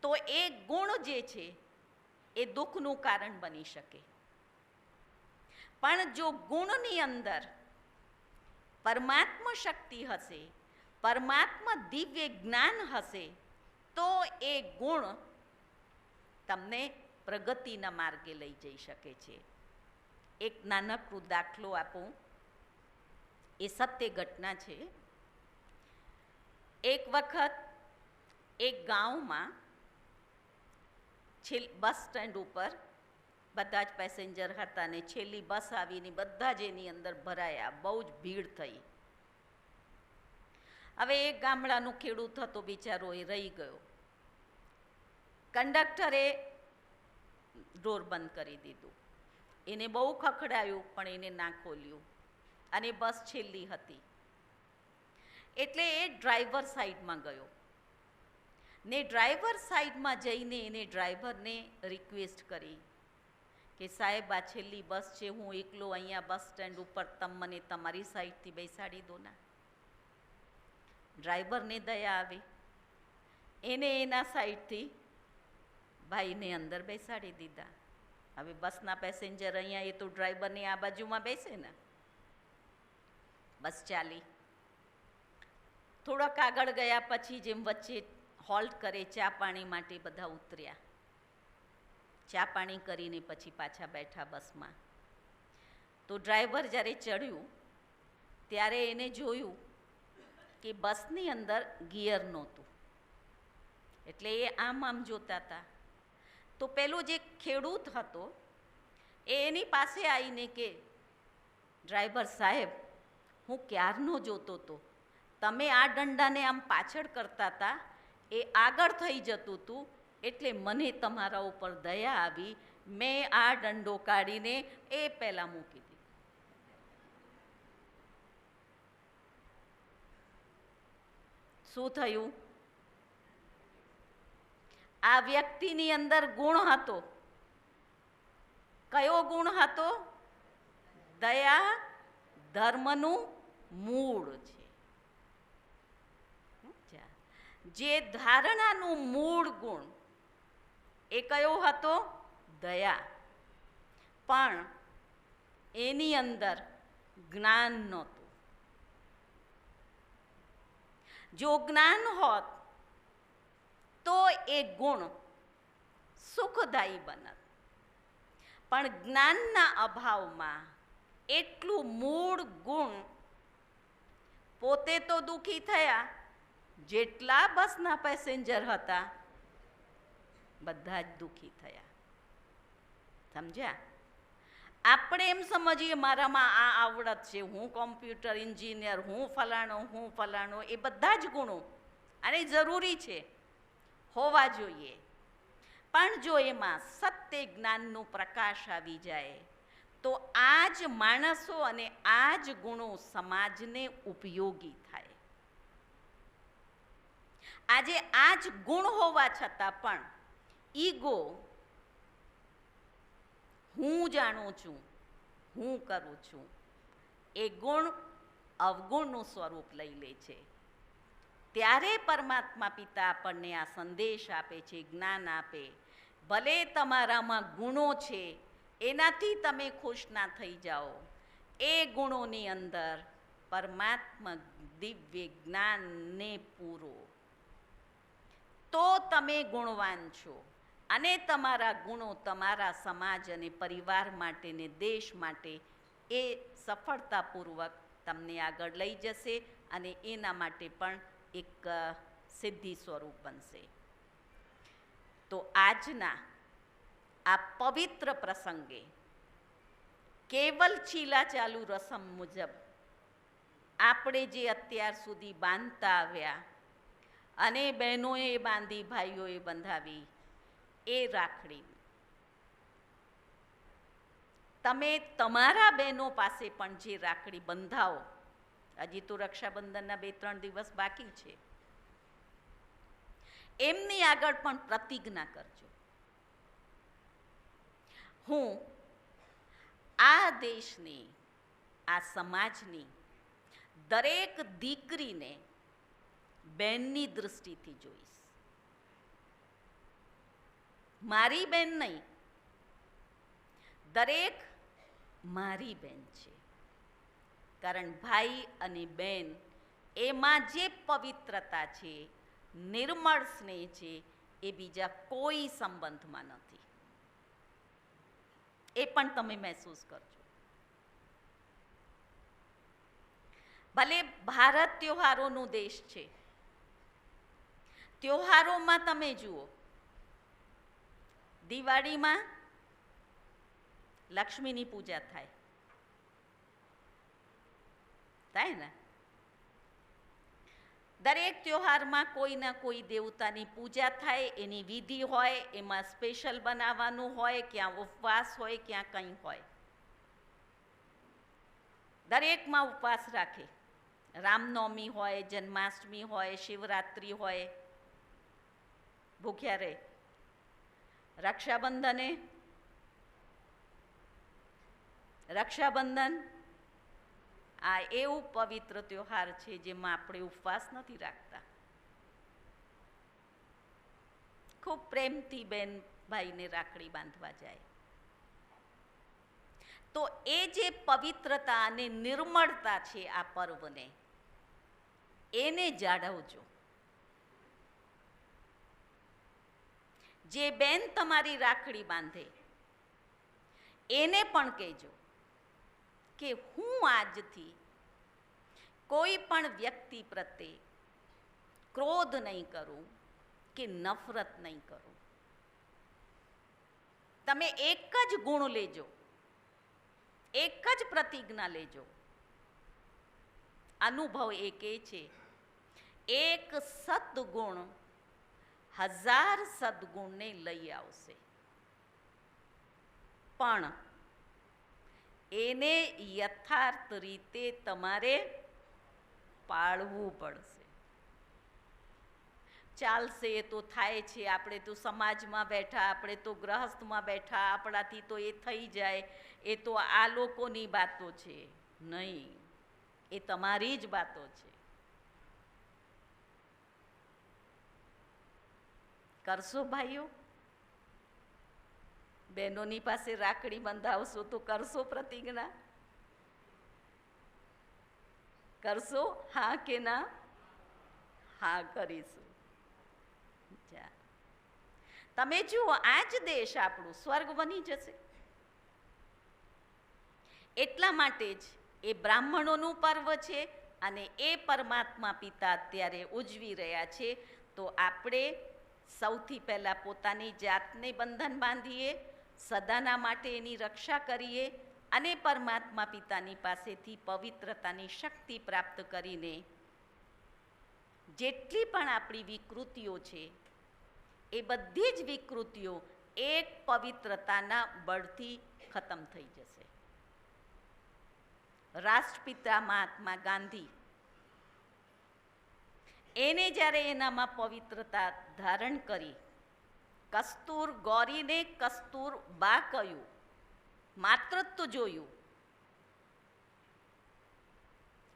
તો એ ગુણ જે છે એ દુઃખનું કારણ બની શકે, પણ જો ગુણની અંદર પરમાત્મા શક્તિ હશે, પરમાત્મા દિવ્ય જ્ઞાન હશે, તો એ ગુણ તમને પ્રગતિના માર્ગે લઈ જઈ શકે છે. એક નાનકડું દાખલો આપું, એ સત્ય ઘટના છે. એક વખત એક ગામમાં બસ સ્ટેન્ડ ઉપર બધા જ પેસેન્જર હતા ને છેલ્લી બસ આવીને બધા જ એની અંદર ભરાયા, બહુ જ ભીડ થઈ. હવે એક ગામડાનો ખેડૂત હતો બિચારો, એ રહી ગયો. કંડક્ટરે ડોર બંધ કરી દીધું, એને બહુ ખખડાયું પણ એને ના ખોલ્યું, અને બસ છેલ્લી હતી. એટલે એ ડ્રાઈવર સાઈડમાં ગયો ને ડ્રાઈવર સાઈડમાં જઈને એને ડ્રાઈવરને રિક્વેસ્ટ કરી કે સાહેબ આ છેલ્લી બસ છે, હું એકલો અહીંયા બસ સ્ટેન્ડ ઉપર, તમે મને તમારી સાઈડથી બેસાડી દો ના. ડ્રાઈવરને દયા આવી, એને એના સાઈડથી ભાઈને અંદર બેસાડી દીધા. હવે બસના પેસેન્જર અહીંયા, એ તો ડ્રાઈવરની આ બાજુમાં બેસે ને. બસ ચાલી. થોડોક આગળ ગયા પછી જેમ વચ્ચે હોલ્ટ કરે ચા પાણી માટે, બધા ઉતર્યા, ચા પાણી કરીને પછી પાછા બેઠા બસમાં. તો ડ્રાઈવર જ્યારે ચડ્યું ત્યારે એને જોયું કે બસની અંદર ગિયર નહોતું, એટલે એ આમ જોતા હતા. તો પેલો જે ખેડૂત હતો એ એની પાસે આવીને કે ડ્રાઈવર સાહેબ, હું ક્યારનો જોતો હતો, તમે આ દંડાને આમ પાછળ કરતા હતા, એ આગળ થઈ જતું હતું, એટલે મને તમારા ઉપર દયા આવી, મેં આ દંડો કાઢીને એ પહેલાં મૂકી દીધો. શું થયું? આ વ્યક્તિની અંદર ગુણ હતો. કયો ગુણ હતો? દયા ધર્મનું મૂળ છે. જે ધારણાનું મૂળ ગુણ એ કયો હતો? દયા. પણ એની અંદર જ્ઞાન નહોતું. જો જ્ઞાન હોત તો એ ગુણ સુખદાયી બનત, પણ જ્ઞાનના અભાવમાં એટલું મૂળ ગુણ પોતે તો દુઃખી થયા, જેટલા બસના પેસેન્જર હતા બધા જ દુઃખી થયા. સમજ્યા? આપણે એમ સમજીએ મારામાં આ આવડત છે, હું કોમ્પ્યુટર એન્જિનિયર, હું ફલાણો, એ બધા જ ગુણો અને જરૂરી છે, હોવા જોઈએ. પણ જો એમાં સત્ય જ્ઞાનનું પ્રકાશ આવી જાય તો આ જ માણસો અને આ જ ગુણો સમાજને ઉપયોગી થાય. આજે આ જ ગુણ હોવા છતાં પણ ઈગો, હું જાણું છું, હું કરું છું, એ ગુણ અવગુણનું સ્વરૂપ લઈ લે છે. ત્યારે પરમાત્મા પિતા આપણને આ સંદેશ આપે છે, જ્ઞાન આપે, ભલે તમારામાં ગુણો છે એનાથી તમે ખુશ ના થઈ જાઓ, એ ગુણોની અંદર પરમાત્મા દિવ્ય જ્ઞાનને પૂરો, તો તમે ગુણવાન છો અને તમારા ગુણો તમારા સમાજ અને પરિવાર માટે ને દેશ માટે એ સફળતાપૂર્વક તમને આગળ લઈ જશે અને એના માટે પણ એક સિદ્ધિ સ્વરૂપ બનશે. તો આજના આ પવિત્ર પ્રસંગે કેવલ ચીલા ચાલુ રસમ મુજબ આપણે જે અત્યાર સુધી બાંધતા આવ્યા અને બહેનોએ બાંધી, ભાઈઓએ બંધાવી, એ રાખડી તમે તમારા બહેનો પાસે પણ જે રાખડી બંધાવો, હજી તો રક્ષાબંધનના 2-3 દિવસ બાકી છે, એમની આગળ પણ પ્રતિજ્ઞા કરજો, હું આ દેશની, આ સમાજની દરેક દીકરીને બહેનની દૃષ્ટિથી જોઈશ. મારી બેન નહીં, દરેક મારી બેન છે. કારણ ભાઈ અને બેન એમાં જે પવિત્રતા છે, નિર્મળ સ્નેહ છે, એ બીજા કોઈ સંબંધમાં નથી. એ પણ તમે મહેસૂસ કરજો. ભલે ભારત તહેવારોનો દેશ છે, તહેવારોમાં તમે જુઓ, દિવાળીમાં લક્ષ્મીની પૂજા થાય ને? દરેક તહેવારમાં કોઈના કોઈ દેવતાની પૂજા થાય, એની વિધિ હોય, એમાં સ્પેશિયલ બનાવવાનું હોય, ક્યાં ઉપવાસ હોય, ક્યાં કંઈ હોય. દરેકમાં ઉપવાસ રાખે. રામનવમી હોય, જન્માષ્ટમી હોય, શિવરાત્રિ હોય, ભૂખ્યા રહે. રક્ષાબંધન આ એવું પવિત્ર તહેવાર છે જેમાં આપણે ઉપવાસ નથી રાખતા. ખૂબ પ્રેમથી બેન ભાઈને રાખડી બાંધવા જાય. તો એ જે પવિત્રતા અને નિર્મળતા છે આ પર્વને, એને જાળવજો. જે બેન તમારી રાખડી બાંધે એને પણ કહેજો કે હું આજથી કોઈ પણ વ્યક્તિ પ્રત્યે ક્રોધ નહીં કરું કે નફરત નહીં કરું. તમે એક જ ગુણ લેજો, એક જ પ્રતિજ્ઞા લેજો. અનુભવ એક એ છે, એક સદગુણ 1000 સદગુણને લઈ આવશે, પણ એને યથાર્થ રીતે તમારે પાળવું પડશે. ચાલશે એ તો થાય છે, આપણે તો સમાજમાં બેઠા, આપણે તો ગ્રહસ્થમાં બેઠા, આપણાથી તો એ થઈ જાય, એ તો આ લોકોની વાતો છે. નહીં, એ તમારી જ વાતો છે. કરશો ભાઈઓ? બહેનોની પાસે રાખડી બંધાવશો તો કરશો પ્રતિજ્ઞા? કરશો? હા કે ના? હા, કરીશું. તમે જુઓ, આ જ દેશ આપણું સ્વર્ગ બની જશે. એટલા માટે જ એ બ્રાહ્મણોનું પર્વ છે અને એ પરમાત્મા પિતા અત્યારે ઉજવી રહ્યા છે. તો આપણે સૌથી પહેલાં પોતાની જાતને બંધન બાંધીએ, સદાના માટે એની રક્ષા કરીએ અને પરમાત્મા પિતાની પાસેથી પવિત્રતાની શક્તિ પ્રાપ્ત કરીને જેટલી પણ આપણી વિકૃતિઓ છે એ બધી જ વિકૃતિઓ એક પવિત્રતાના બળથી ખતમ થઈ જશે. રાષ્ટ્રપિતા મહાત્મા ગાંધી એને જ્યારે એનામાં પવિત્રતા ધારણ કરી, કસ્તુર ગૌરીને કસ્તુર બા કહ્યું, માતૃત્વ જોયું.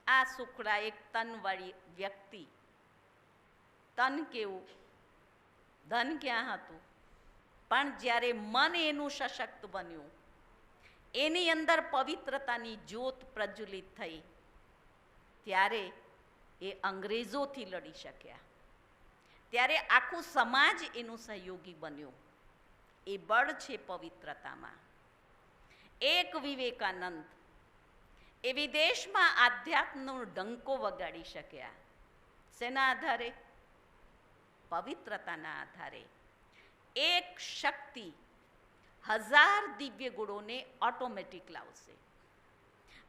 આ સુખડા એક તનવાળી વ્યક્તિ, તન કેવું, ધન ક્યાં હતું, પણ જ્યારે મન એનું સશક્ત બન્યું, એની અંદર પવિત્રતાની જ્યોત પ્રજ્વલિત થઈ, ત્યારે એ અંગ્રેજોથી લડી શક્યા. ત્યારે આખું સમાજ એનું સહયોગી બન્યું. એ બળ છે પવિત્રતામાં. એક વિવેકાનંદ એ વિદેશમાં આધ્યાત્મનો ડંકો વગાડી શક્યા. શેના આધારે? પવિત્રતાના આધારે. એક શક્તિ 1000 દિવ્ય ગુણોને ઓટોમેટિક લાવશે.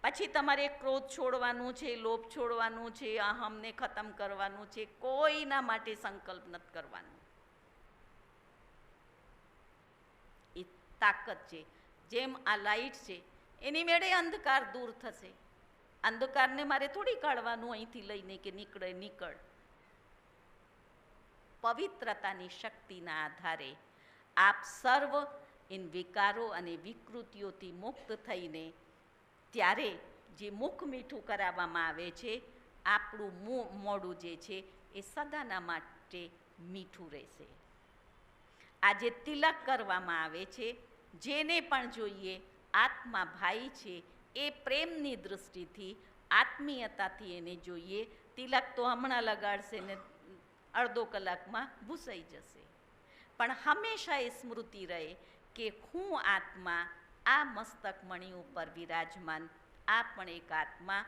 પછી તમારે ક્રોધ છોડવાનું છે, લોભ છોડવાનું છે, અહમને ખતમ કરવાનું છે, કોઈના માટે સંકલ્પ નથી કરવાનો. એ તાકાત છે. જેમ આ લાઈટ છે, એની મેળે અંધકાર દૂર થશે. અંધકારને મારે થોડી કાઢવાનું અહીંથી લઈને કે નીકળ. પવિત્રતાની શક્તિના આધારે આપ સર્વ ઇન વિકારો અને વિકૃતિઓથી મુક્ત થઈને ત્યારે જે મુખ મીઠું કરાવવામાં આવે છે, આપણું મોઢું જે છે એ સદાના માટે મીઠું રહેશે. આજે તિલક કરવામાં આવે છે, જેને પણ જોઈએ આત્મા ભાઈ છે એ પ્રેમની દૃષ્ટિથી, આત્મીયતાથી એને જોઈએ. તિલક તો હમણાં લગાડશે ને અડધો કલાકમાં ભૂસાઈ જશે, પણ હંમેશા એ સ્મૃતિ રહે કે હું આત્મા આ મસ્તકમણી ઉપર વિરાજમાન, આ પણ એક આત્મા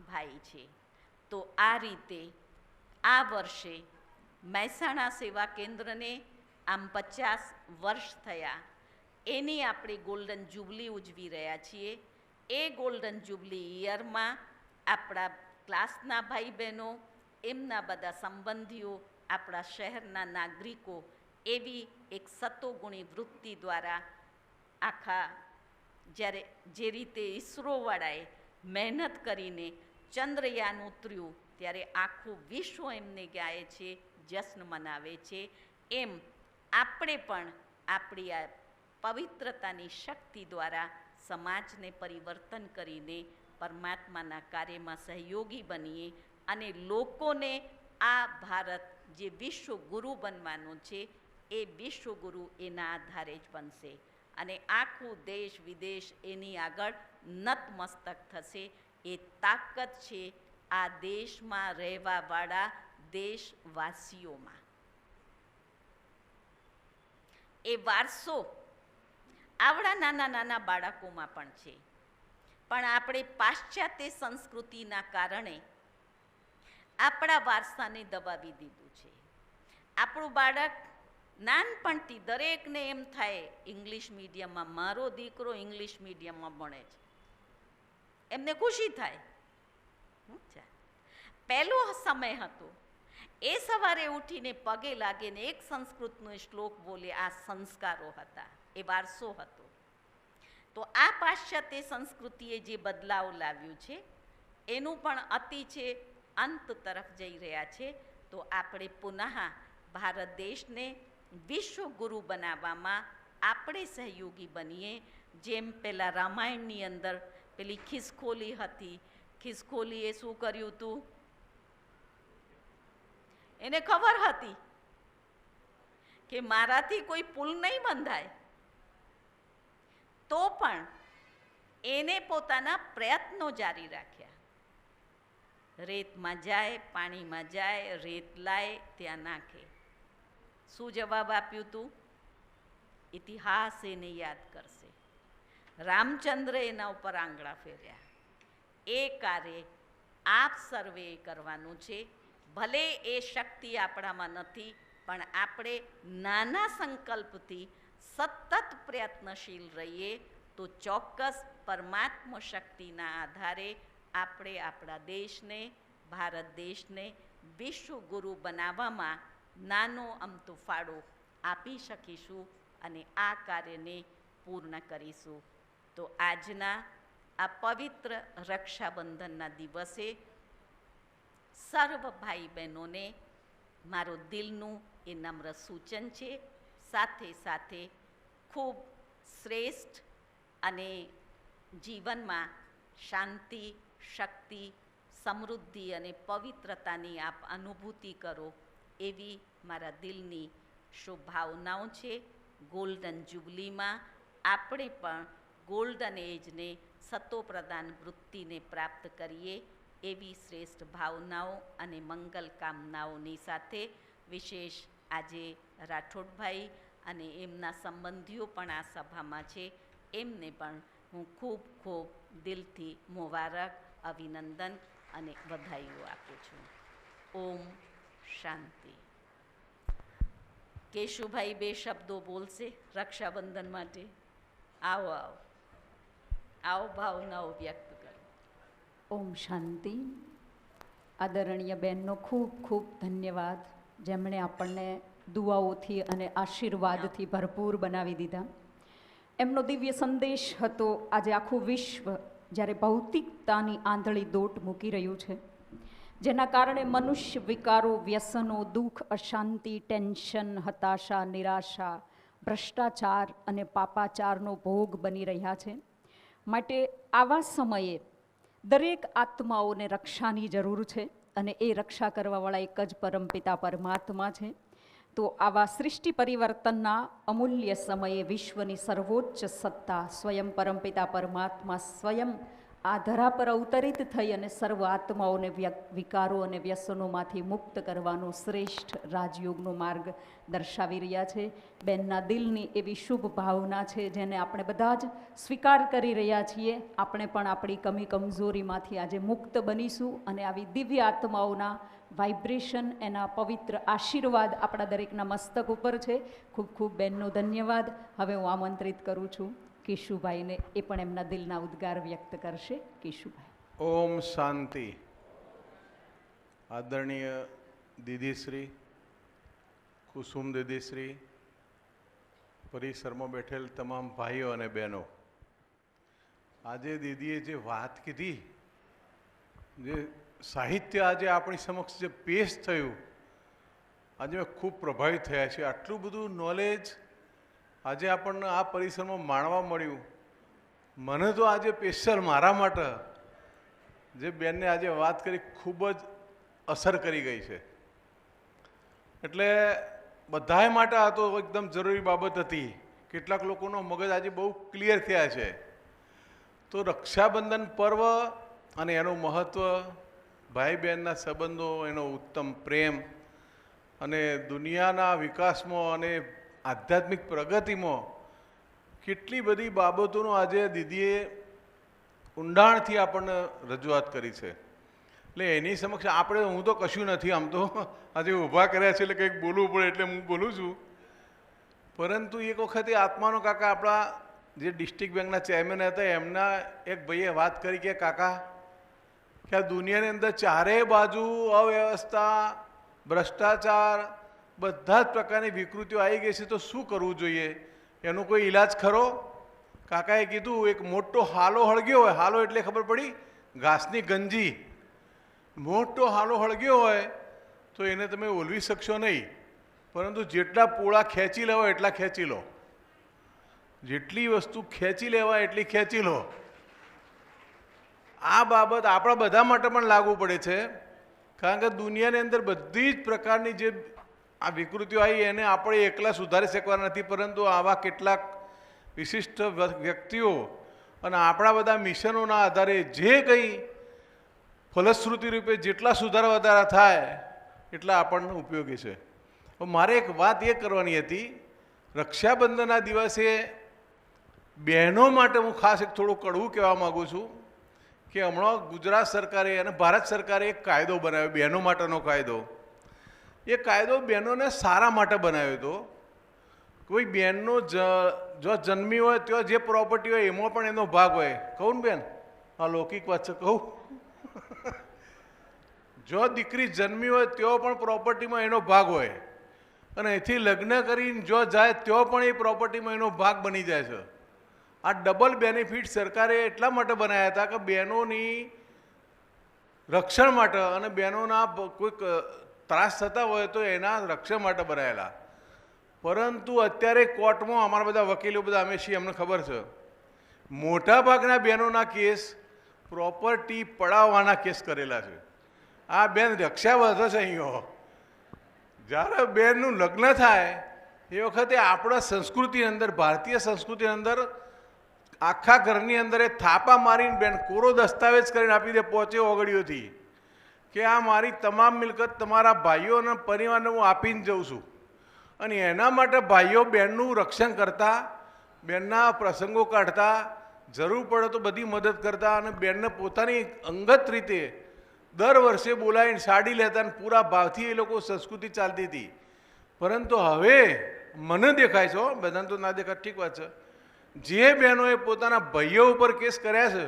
ભાઈ છે. તો આ રીતે આ વર્ષે મહેસાણા સેવા કેન્દ્રને આમ 50 વર્ષ થયા, એની આપણે ગોલ્ડન જ્યુબલી ઉજવી રહ્યા છીએ. એ ગોલ્ડન જ્યુબલી યરમાં આપણા ક્લાસના ભાઈ બહેનો, એમના બધા સંબંધીઓ, આપણા શહેરના નાગરિકો એવી એક સતોગુણી વૃત્તિ દ્વારા આખા જ્યારે જે રીતે ઈસરોવાળાએ મહેનત કરીને ચંદ્રયાન ઉતર્યું, ત્યારે આખું વિશ્વ એમને ગાય છે, જશ્ન મનાવે છે. એમ આપણે પણ આપણી આ પવિત્રતાની શક્તિ દ્વારા સમાજને પરિવર્તન કરીને પરમાત્માના કાર્યમાં સહયોગી બનીએ અને લોકોને આ ભારત જે વિશ્વગુરુ બનવાનું છે એ વિશ્વગુરુ એના આધારે જ બનશે અને આખું દેશ વિદેશ એની આગળ નતમસ્તક થશે. એ તાકાત છે આ દેશમાં રહેવાવાળા દેશવાસીઓમાં. એ વારસો આવડા નાના નાના બાળકોમાં પણ છે, પણ આપણે પાશ્ચાત્ય સંસ્કૃતિના કારણે આપણા વારસાને દબાવી દીધું છે. આપણું બાળક નાનપણથી દરેકને એમ થાય ઇંગ્લિશ મીડિયમમાં, મારો દીકરો ઇંગ્લિશ મીડિયમમાં ભણે છે, એમને ખુશી થાય. પહેલો સમય હતો એ સવારે ઉઠીને પગે લાગે ને એક સંસ્કૃતનો શ્લોક બોલે, આ સંસ્કારો હતા, એ વારસો હતો. તો આ પાશ્ચાત્ય સંસ્કૃતિએ જે બદલાવ લાવ્યું છે એનું પણ અતિ છે, અંત તરફ જઈ રહ્યા છે. તો આપણે પુનઃ ભારત દેશને વિશ્વગુરુ બનાવવામાં આપણે સહયોગી બનીએ. જેમ પેલા રામાયણની અંદર પેલી ખિસકોલી હતી, ખિસકોલીએ શું કર્યું હતું? એને ખબર હતી કે મારાથી કોઈ પુલ નહીં બંધાય, તો પણ એને પોતાના પ્રયત્નો જારી રાખ્યા. રેતમાં જાય, પાણીમાં જાય, રેત લાય, ત્યાં નાખે. શું જવાબ આપ્યું હતું? ઇતિહાસ એને યાદ કરશે. રામચંદ્ર એના ઉપર આંગળા ફેર્યા. એ કાર્ય આપ સર્વે કરવાનું છે. ભલે એ શક્તિ આપણામાં નથી, પણ આપણે નાના સંકલ્પથી સતત પ્રયત્નશીલ રહીએ તો ચોક્કસ પરમાત્મા શક્તિના આધારે આપણે આપણા દેશને, ભારત દેશને વિશ્વ ગુરુ બનાવવામાં નાનો અમથો ફાળો આપી શકીશું અને આ કાર્યને પૂર્ણ કરીશું. તો આજના આ પવિત્ર રક્ષાબંધનના દિવસે સર્વ ભાઈ બહેનોને મારો દિલનું એ નમ્ર સૂચન છે. સાથે સાથે ખૂબ શ્રેષ્ઠ અને જીવનમાં શાંતિ, શક્તિ, સમૃદ્ધિ અને પવિત્રતાની આપ અનુભૂતિ કરો એવી મારા દિલની શુભભાવનાઓ છે. ગોલ્ડન જ્યુબલીમાં આપણે પણ ગોલ્ડન એજને સતોપ્રધાન વૃત્તિને પ્રાપ્ત કરીએ એવી શ્રેષ્ઠ ભાવનાઓ અને મંગલ કામનાઓની સાથે વિશેષ આજે રાઠોડભાઈ અને એમના સંબંધીઓ પણ આ સભામાં છે, એમને પણ હું ખૂબ ખૂબ દિલથી મુબારક, અભિનંદન અને વધાઈઓ આપું છું. ઓમ શાંતિ. કેશુભાઈ 2 શબ્દો બોલશે રક્ષાબંધન માટે. આવો આવો આવો ભાવનાઓ વ્યક્ત કરો. ઓમ શાંતિ. આદરણીય બહેનનો ખૂબ ખૂબ ધન્યવાદ, જેમણે આપણને દુઆઓથી અને આશીર્વાદથી ભરપૂર બનાવી દીધા. એમનો દિવ્ય સંદેશ હતો, આજે આખું વિશ્વ જ્યારે ભૌતિકતાની આંધળી દોટ મૂકી રહ્યું છે, જેના કારણે મનુષ્ય વિકારો, વ્યસનો, દુઃખ, અશાંતિ, ટેન્શન, હતાશા, નિરાશા, ભ્રષ્ટાચાર અને પાપાચારનો ભોગ બની રહ્યા છે. માટે આવા સમયે દરેક આત્માઓને રક્ષાની જરૂર છે અને એ રક્ષા કરવાવાળા એક જ પરમપિતા પરમાત્મા છે. તો આવા સૃષ્ટિ પરિવર્તનના અમૂલ્ય સમયે વિશ્વની સર્વોચ્ચ સત્તા સ્વયં પરમપિતા પરમાત્મા સ્વયં આ ધરા પર અવતરિત થઈ અને સર્વ આત્માઓને વિકારો અને વ્યસનોમાંથી મુક્ત કરવાનો શ્રેષ્ઠ રાજયોગનો માર્ગ દર્શાવી રહ્યા છે. બેનના દિલની એવી શુભ ભાવના છે, જેને આપણે બધા જ સ્વીકાર કરી રહ્યા છીએ. આપણે પણ આપણી કમી કમજોરીમાંથી આજે મુક્ત બનીશું અને આવી દિવ્ય આત્માઓના વાઇબ્રેશન, એના પવિત્ર આશીર્વાદ આપણા દરેકના મસ્તક ઉપર છે. ખૂબ ખૂબ બેનનો ધન્યવાદ. હવે હું આમંત્રિત કરું છું કેશુભાઈને, એ પણ એમના દિલના ઉદ્ગાર વ્યક્ત કરશે. કેશુભાઈ. ઓમ શાંતિ. આદરણીય દીદીશ્રી, કુસુમ દીદીશ્રી, પરિસરમાં બેઠેલ તમામ ભાઈઓ અને બહેનો, આજે દીદીએ જે વાત કીધી, જે સાહિત્ય આજે આપણી સમક્ષ જે પેશ થયું, આજે મેં ખૂબ પ્રભાવિત થયા છે. આટલું બધું નોલેજ આજે આપણને આ પરિસરમાં માણવા મળ્યું. મને તો આજે સ્પેશિયલ મારા માટે જે બેનને આજે વાત કરી ખૂબ જ અસર કરી ગઈ છે. એટલે બધાય માટે આ તો એકદમ જરૂરી બાબત હતી. કેટલાક લોકોનો મગજ આજે બહુ ક્લિયર થયા છે. તો રક્ષાબંધન પર્વ અને એનું મહત્ત્વ, ભાઈ બહેનના સંબંધો, એનો ઉત્તમ પ્રેમ અને દુનિયાના વિકાસમાં અને આધ્યાત્મિક પ્રગતિમાં કેટલી બધી બાબતોનો આજે દીદીએ ઊંડાણથી આપણને રજૂઆત કરી છે. એટલે એની સમક્ષ આપણે, હું તો કશું નથી, આમ તો આજે ઊભા કર્યા છે એટલે કંઈક બોલવું પડે એટલે હું બોલું છું. પરંતુ એક વખતે આત્માનો કાકા, આપણા જે ડિસ્ટ્રિક્ટ બેંકના ચેરમેન હતા, એમના એક ભાઈએ વાત કરી કે કાકા, કે આ દુનિયાની અંદર ચારેય બાજુ અવ્યવસ્થા, ભ્રષ્ટાચાર, બધા જ પ્રકારની વિકૃતિઓ આવી ગઈ છે, તો શું કરવું જોઈએ? એનો કોઈ ઈલાજ ખરો? કાકાએ કીધું, એક મોટો હાલો હળગ્યો હોય, હાલો એટલે ખબર પડી, ઘાસની ગંજી, મોટો હાલો હળગ્યો હોય તો એને તમે ઓલવી શકશો નહીં, પરંતુ જેટલા પોળા ખેંચી લેવા એટલા ખેંચી લો, જેટલી વસ્તુ ખેંચી લેવા એટલી ખેંચી લો. આ બાબત આપણા બધા માટે પણ લાગુ પડે છે, કારણ કે દુનિયાની અંદર બધી જ પ્રકારની જે આ વિકૃતિઓ આવી, એને આપણે એકલા સુધારી શકવાના નથી, પરંતુ આવા કેટલાક વિશિષ્ટ વ્યક્તિઓ અને આપણા બધા મિશનોના આધારે જે કંઈ ફલશ્રુતિ રૂપે જેટલા સુધારા વધારા થાય એટલા આપણને ઉપયોગી છે. મારે એક વાત એ કરવાની હતી, રક્ષાબંધનના દિવસે બહેનો માટે હું ખાસ એક થોડું કડવું કહેવા માગું છું કે હમણાં ગુજરાત સરકારે અને ભારત સરકારે એક કાયદો બનાવ્યો, બહેનો માટેનો કાયદો, એ કાયદો બહેનોને સારા માટે બનાવ્યો હતો. કોઈ બહેનનો જો જન્મી હોય ત્યાં જે પ્રોપર્ટી હોય એમાં પણ એનો ભાગ હોય. કહું ને બેન, આ લૌકિક વાત છે કહું. જો દીકરી જન્મી હોય ત્યાં પણ પ્રોપર્ટીમાં એનો ભાગ હોય, અને એથી લગ્ન કરીને જો જાય ત્યાં પણ એ પ્રોપર્ટીમાં એનો ભાગ બની જાય છે. આ ડબલ બેનિફિટ સરકારે એટલા માટે બનાવ્યા હતા કે બહેનોની રક્ષણ માટે અને બહેનોના કોઈક ત્રાસ થતા હોય તો એના રક્ષણ માટે બનાવેલા. પરંતુ અત્યારે કોર્ટમાં અમારા બધા વકીલો બધા અમે છીએ, અમને ખબર છે, મોટાભાગના બહેનોના કેસ પ્રોપર્ટી પડાવવાના કેસ કરેલા છે. આ બેન રક્ષા વધે છે અહીંયા. જ્યારે બેનનું લગ્ન થાય એ વખતે આપણા સંસ્કૃતિની અંદર, ભારતીય સંસ્કૃતિની અંદર આખા ઘરની અંદર એ થાપા મારીને બેન કોરો દસ્તાવેજ કરીને આપી દે પહોંચે ઓગળીઓથી કે આ મારી તમામ મિલકત તમારા ભાઈઓ અને પરિવારને હું આપીને જઉં છું. અને એના માટે ભાઈઓ બહેનનું રક્ષણ કરતા, બહેનના પ્રસંગો કાઢતા, જરૂર પડે તો બધી મદદ કરતા, અને બહેનને પોતાની અંગત રીતે દર વર્ષે બોલાવીને સાડી લેતા અને પૂરા ભાવથી એ લોકો સંસ્કૃતિ ચાલતી હતી. પરંતુ હવે મને દેખાય છે, બધાને તો ના દેખાય, ઠીક વાત છે, જે બહેનોએ પોતાના ભાઈઓ ઉપર કેસ કર્યા છે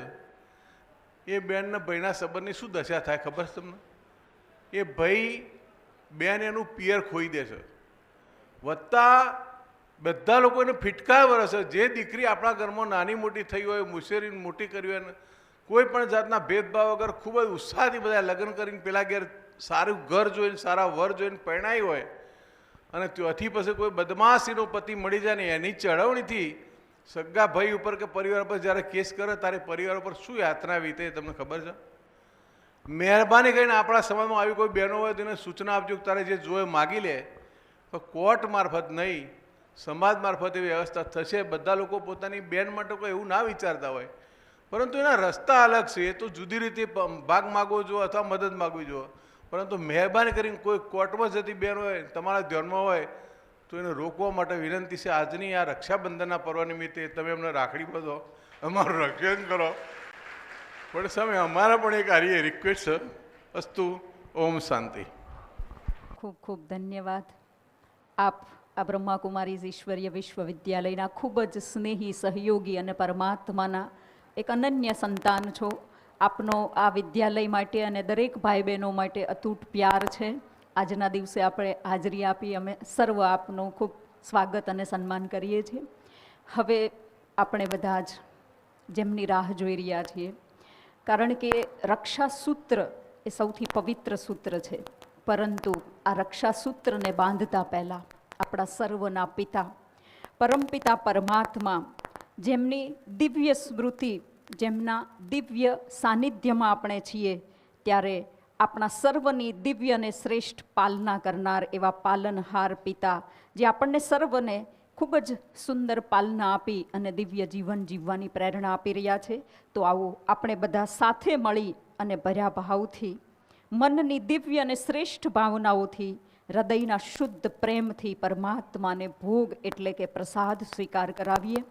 એ બહેનના ભાઈના સંબંધની શું દશા થાય ખબર છે તમને? એ ભાઈ બેન એનું પિયર ખોઈ દે છે. વત્તા બધા લોકો એને ફિટકાર વરસે. જે દીકરી આપણા ઘરમાં નાની મોટી થઈ હોય, મુશેરીને મોટી કરી હોય, કોઈ પણ જાતના ભેદભાવ વગર ખૂબ જ ઉત્સાહથી બધા લગ્ન કરીને પેલા ઘેર સારું ઘર જોઈને, સારા વર જોઈને પરણાઈ હોય, અને ત્યાંથી પછી કોઈ બદમાશીનો પતિ મળી જાય ને એની ચળવણીથી સગા ભાઈ ઉપર કે પરિવાર પર જ્યારે કેસ કરે ત્યારે પરિવાર ઉપર શું યાતના વીતે તમને ખબર છે? મહેરબાની કરીને આપણા સમાજમાં આવી કોઈ બહેનો હોય તેને સૂચના આપજો કે તારે જે જોવે માગી લે, તો કોર્ટ મારફત નહીં, સમાજ મારફત એવી વ્યવસ્થા થશે. બધા લોકો પોતાની બેન માટે કોઈ એવું ના વિચારતા હોય, પરંતુ એના રસ્તા અલગ છે. એ તો જુદી રીતે ભાગ માગવો જો અથવા મદદ માગવી જો, પરંતુ મહેરબાની કરીને કોઈ કોર્ટમાં જતી બેન હોય તમારા ધ્યાનમાં હોય તો એને રોકવા માટે વિનંતી છે. આજની આ રક્ષાબંધનના પર્વ નિમિત્તે તમે અમને રાખડી બાંધો, અમારું રક્ષણ કરો. પણ સામે અમારા પણ એક આરી રિક્વેસ્ટ છે. અસ્તુ. ઓમ શાંતિ. ખૂબ ખૂબ ધન્યવાદ. આપ આ બ્રહ્માકુમારીઝ ઈશ્વરીય વિશ્વવિદ્યાલયના ખૂબ જ સ્નેહી, સહયોગી અને પરમાત્માના એક અનન્ય સંતાન છો. આપનો આ વિદ્યાલય માટે અને દરેક ભાઈ બહેનો માટે અતૂટ પ્યાર છે. આજના દિવસે આપણે હાજરી આપી, અમે સર્વ આપનું ખૂબ સ્વાગત અને સન્માન કરીએ છીએ. હવે આપણે બધા જ જેમની રાહ જોઈ રહ્યા છીએ, કારણ કે રક્ષાસૂત્ર એ સૌથી પવિત્ર સૂત્ર છે. પરંતુ આ રક્ષાસૂત્રને બાંધતા પહેલાં આપણા સર્વના પિતા, પરમપિતા પરમાત્મા, જેમની દિવ્ય સ્મૃતિ, જેમના દિવ્ય સાનિધ્યમાં આપણે છીએ, ત્યારે આપણા સર્વની દિવ્ય અને શ્રેષ્ઠ પાલના કરનાર એવા પાલનહાર પિતા, જે આપણને સર્વને ખૂબ જ સુંદર પાલના આપી અને દિવ્ય જીવન જીવવાની પ્રેરણા આપી રહ્યા છે. તો આવો આપણે બધા સાથે મળી અને ભર્યા ભાવથી, મનની દિવ્ય અને શ્રેષ્ઠ ભાવનાઓથી, હૃદયના શુદ્ધ પ્રેમથી પરમાત્માને ભોગ એટલે કે પ્રસાદ સ્વીકાર કરાવીએ.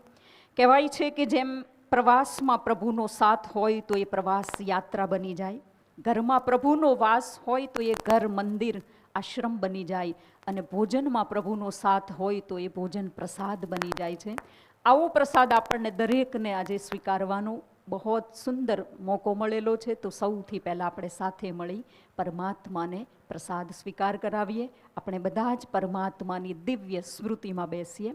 કહેવાય છે કે જેમ પ્રવાસમાં પ્રભુનો સાથ હોય તો એ પ્રવાસ યાત્રા બની જાય, ઘરમાં પ્રભુનો વાસ હોય તો એ ઘર મંદિર આશ્રમ બની જાય, અને ભોજનમાં પ્રભુનો સાથ હોય તો એ ભોજન પ્રસાદ બની જાય છે. આવો પ્રસાદ આપણને દરેકને આજે સ્વીકારવાનો બહુ સુંદર મોકો મળેલો છે. તો સૌથી પહેલાં આપણે સાથે મળી પરમાત્માને પ્રસાદ સ્વીકાર કરાવીએ. આપણે બધા જ પરમાત્માની દિવ્ય સ્મૃતિમાં બેસીએ.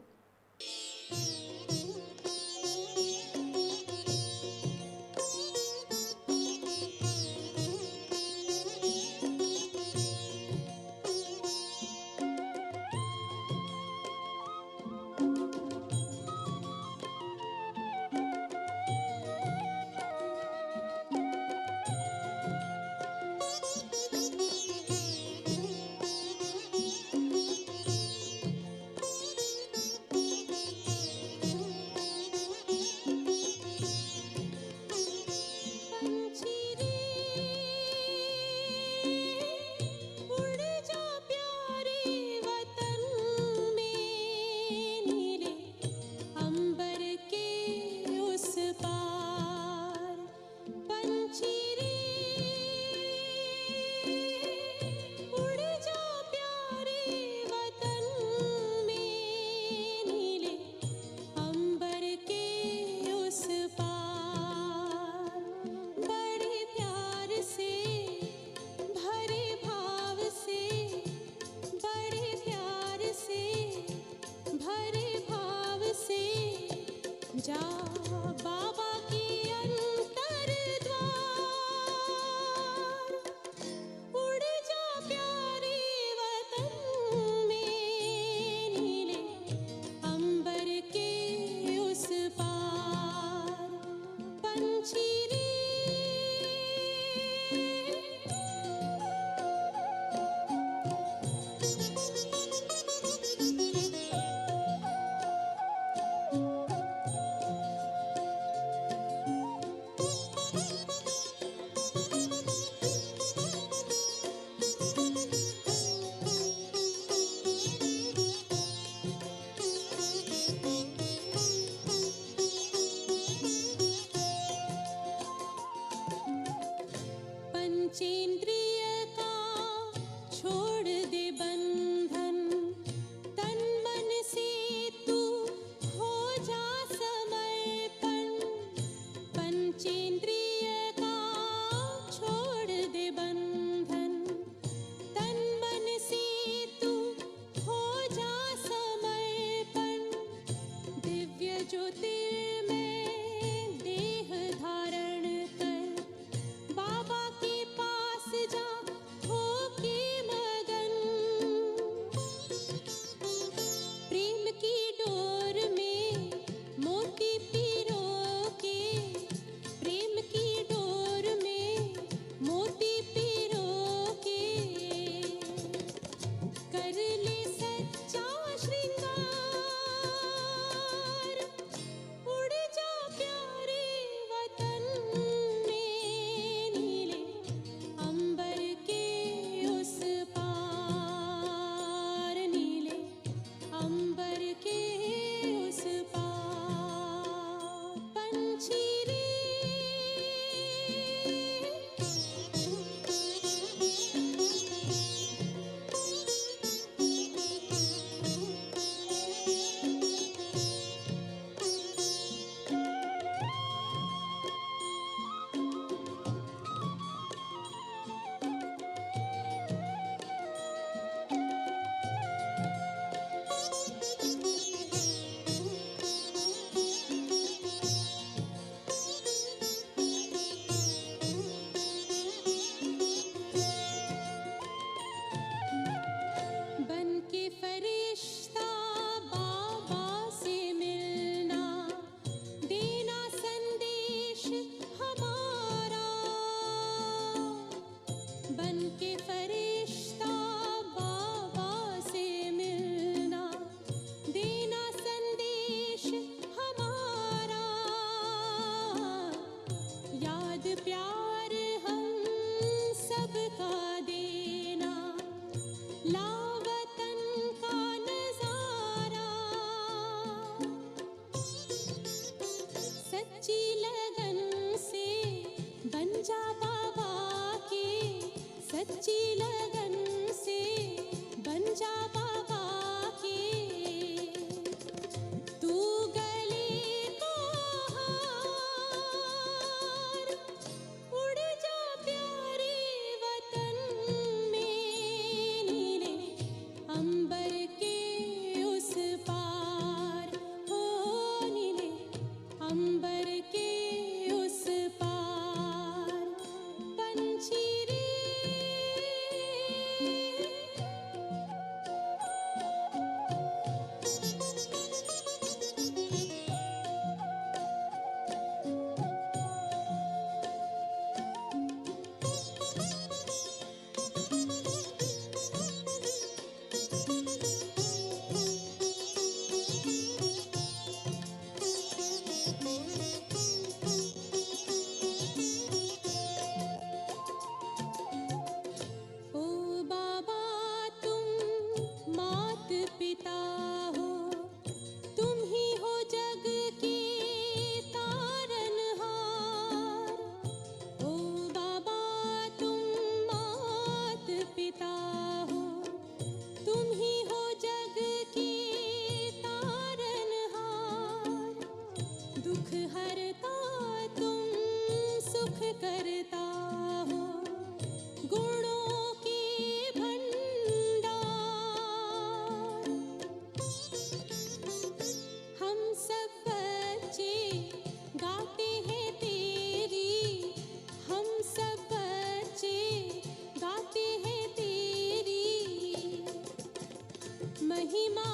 महिमा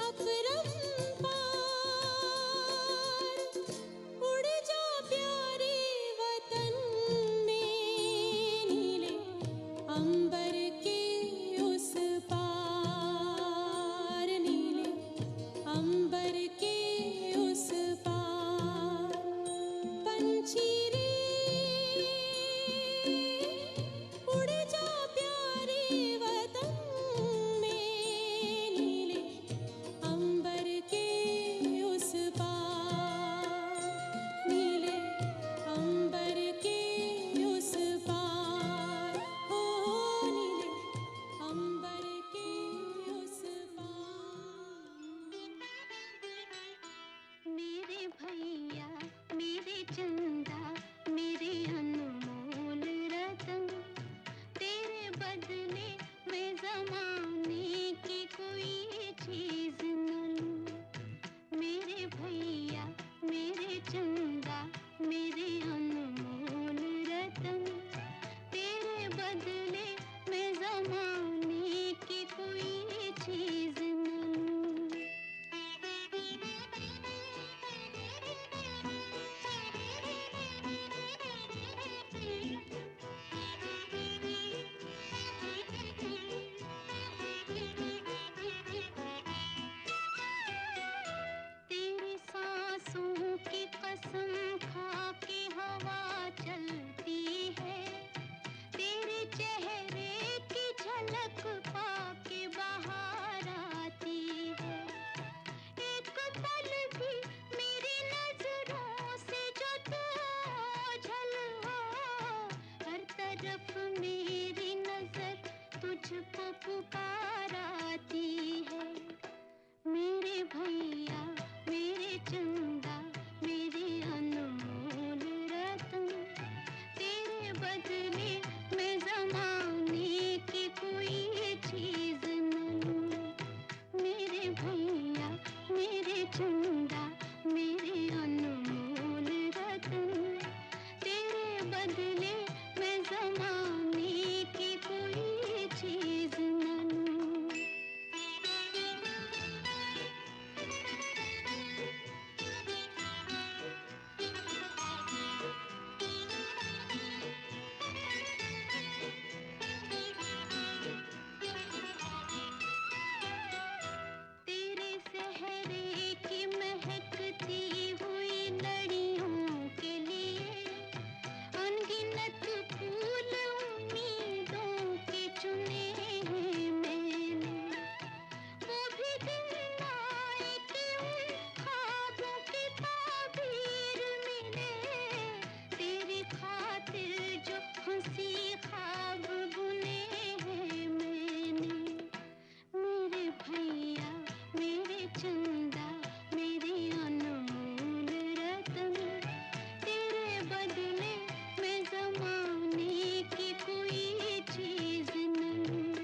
अपरंपार। उड़ जा प्यारे वतन में, नीले अंबर के उस पार, नीले अंबर के उस पार। पंछी रे उड़ जा प्यारे वतन में, नीले अंबर के उस पार, नीले अंबर के उस पार, हो नीले अंबर के उस पार। मेरे भैया मेरे चंदा मेरे अनमोल रतन, तेरे बदले मैं ज़माने की कोई चीज़ न लूं। मेरे भैया मेरे चंदा मेरे अनमोल रतन, तेरे बदले मैं ज़माने की कोई चीज़ न लूं। तेरी सांसों की कसम खा के हवा चलती है, तेरे चेहरे की झलक पाके बाहर आती है। एक पल भी मेरी नजरों से जो तू ओझल हो, हर तरफ मेरी नजर तुझको पुकार आती है। मेरे भैया मेरे चंदा मेरे अनमोल रतन, तेरे बदले मैं ज़माने की कोई चीज़ न लूं। मेरे भैया मेरे चंदा मेरे अनमोल रतन, तेरे बदले मैं ज़माने की कोई चीज़ न लूं। तेरे सहरे की महकती हुई लड़ियों के लिए, अनगिनत फूल उम्मीदों के चुने हैं मैंने। वो भी दिन आए कि उन ख्वाबों की ताबीर मिले, तेरी खातिर जो हंसी ख्वाब बुने हैं मैंने। मेरे भैया मेरे चंदा मेरे अनमोल रतन, तेरे बदले मैं ज़माने की कोई चीज़ न लूं।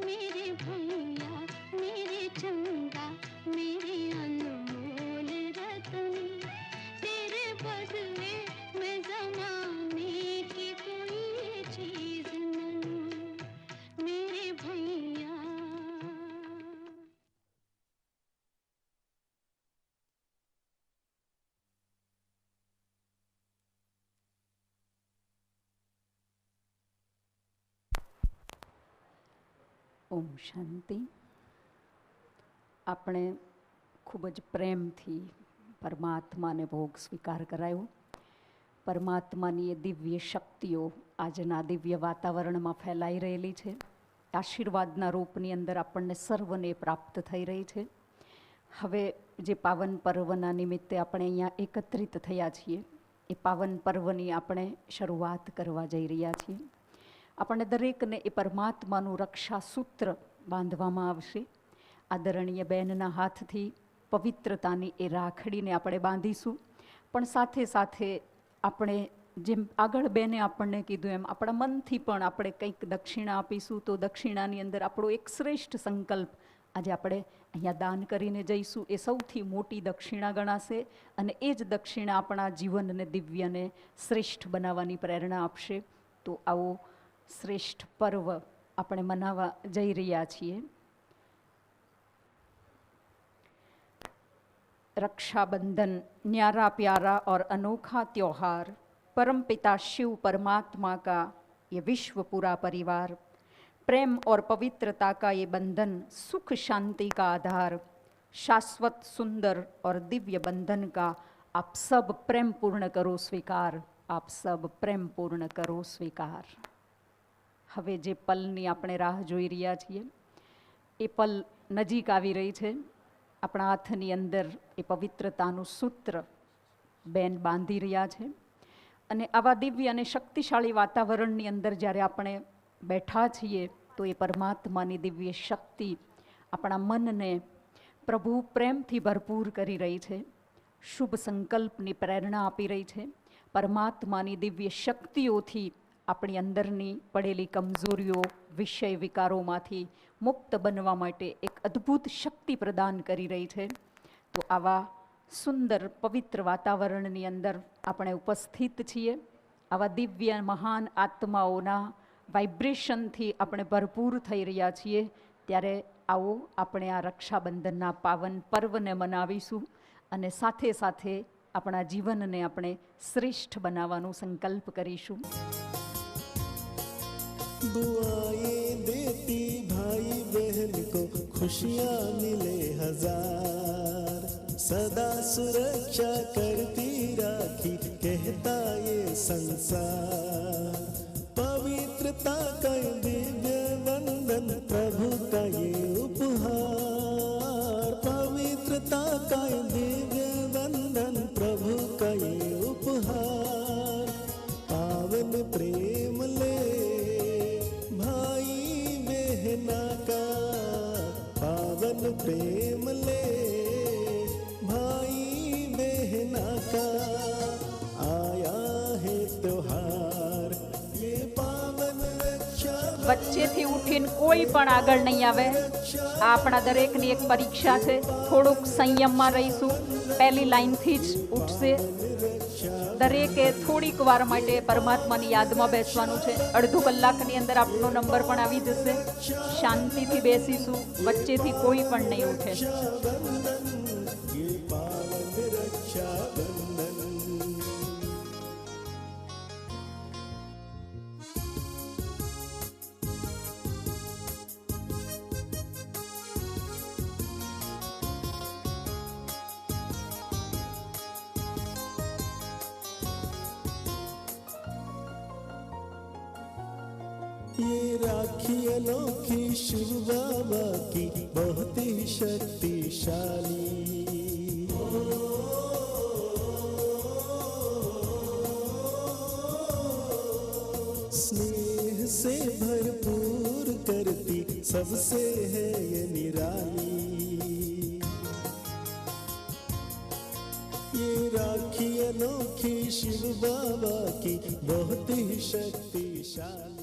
मेरे भैया मेरे चंदा मेरे अनमोल रतन, तेरे बदले मैं ज़माने की कोई चीज़ न लूं। मेरे भैया। ઓમ શાંતિ. આપણે ખૂબ જ પ્રેમથી પરમાત્માને ભોગ સ્વીકાર કરાયો. પરમાત્માની એ દિવ્ય શક્તિઓ આજના દિવ્ય વાતાવરણમાં ફેલાઈ રહેલી છે. આશીર્વાદના રૂપની અંદર આપણને સર્વને પ્રાપ્ત થઈ રહી છે. હવે જે પાવન પર્વના નિમિત્તે આપણે અહીંયા એકત્રિત થયા છીએ, એ પાવન પર્વની આપણે શરૂઆત કરવા જઈ રહ્યા છીએ. આપણને દરેકને એ પરમાત્માનું રક્ષાસૂત્ર બાંધવામાં આવશે. આદરણીય બહેનના હાથથી પવિત્રતાની એ રાખડીને આપણે બાંધીશું. પણ સાથે સાથે આપણે જેમ આગળ બેને આપણને કીધું એમ આપણા મનથી પણ આપણે કંઈક દક્ષિણા આપીશું. તો દક્ષિણાની અંદર આપણો એક શ્રેષ્ઠ સંકલ્પ આજે આપણે અહીંયા દાન કરીને જઈશું. એ સૌથી મોટી દક્ષિણા ગણાશે અને એ જ દક્ષિણા આપણા જીવનને દિવ્યને શ્રેષ્ઠ બનાવવાની પ્રેરણા આપશે. તો આવો શ્રેષ્ઠ પર્વ આપણે મનાવવા જઈ રહ્યા છીએ. रक्षाबंधन न्यारा प्यारा और अनोखा त्योहार, परमपिता शिव परमात्मा का ये विश्व पूरा परिवार, प्रेम और पवित्रता का ये बंधन, सुख शांति का आधार, शाश्वत सुंदर और दिव्य बंधन का आप सब प्रेम पूर्ण करो स्वीकार, आप सब प्रेम पूर्ण करो स्वीकार। હવે જે પલની આપણે રાહ જોઈ રહ્યા છીએ એ પલ નજીક આવી રહી છે। આપણા હાથની અંદર એ પવિત્રતાનું સૂત્ર બેન બાંધી રહ્યા છે અને આવા દિવ્ય અને શક્તિશાળી વાતાવરણની અંદર જ્યારે આપણે બેઠા છીએ તો એ પરમાત્માની દિવ્ય શક્તિ આપણા મનને પ્રભુ પ્રેમથી ભરપૂર કરી રહી છે, શુભ સંકલ્પની પ્રેરણા આપી રહી છે। પરમાત્માની દિવ્ય શક્તિઓથી આપણી અંદરની પડેલી કમજોરીઓ, વિષય વિકારોમાંથી મુક્ત બનવા માટે એક અદ્ભુત શક્તિ પ્રદાન કરી રહી છે। તો આવા સુંદર પવિત્ર વાતાવરણની અંદર આપણે ઉપસ્થિત છીએ। આવા દિવ્ય મહાન આત્માઓના વાઇબ્રેશનથી આપણે ભરપૂર થઈ રહ્યા છીએ। ત્યારે આવો આપણે આ રક્ષાબંધનના પાવન પર્વને મનાવીશું અને સાથે સાથે આપણા જીવનને આપણે શ્રેષ્ઠ બનાવવાનો સંકલ્પ કરીશું। दुआएं देती भाई बहन को खुशियाँ मिले हजार, सदा सुरक्षा करती राखी कहता ये संसार। पवित्रता का ये दिव्य बंधन प्रभु का ये उपहार, पवित्रता का ये दिव्य बंधन प्रभु का ये उपहार। पावन प्रेम ले का, पावन प्रेम ले भाई बहना का, आया है त्योहार ये पावन रक्षा। વચ્ચેથી ઉઠીને કોઈ પણ આગળ નહીં આવે। આ આપણા દરેકની એક પરીક્ષા છે। થોડુંક સંયમમાં રહીશું। પહેલી લાઈનથી જ ઉઠશે। દરેકે થોડીક વાર માટે પરમાત્માની યાદમાં બેસવાનું છે। અડધો કલાકની અંદર આપનો નંબર પણ આવી જશે। શાંતિથી બેસીશું, વચ્ચેથી કોઈ પણ નહીં ઉઠે। ये राखी अनोखी शिव बाबा की बहुत ही शक्तिशाली, स्नेह से भरपूर करती सबसे है ये निराली। ये राखी अनोखी शिव बाबा की बहुत ही शक्तिशाली।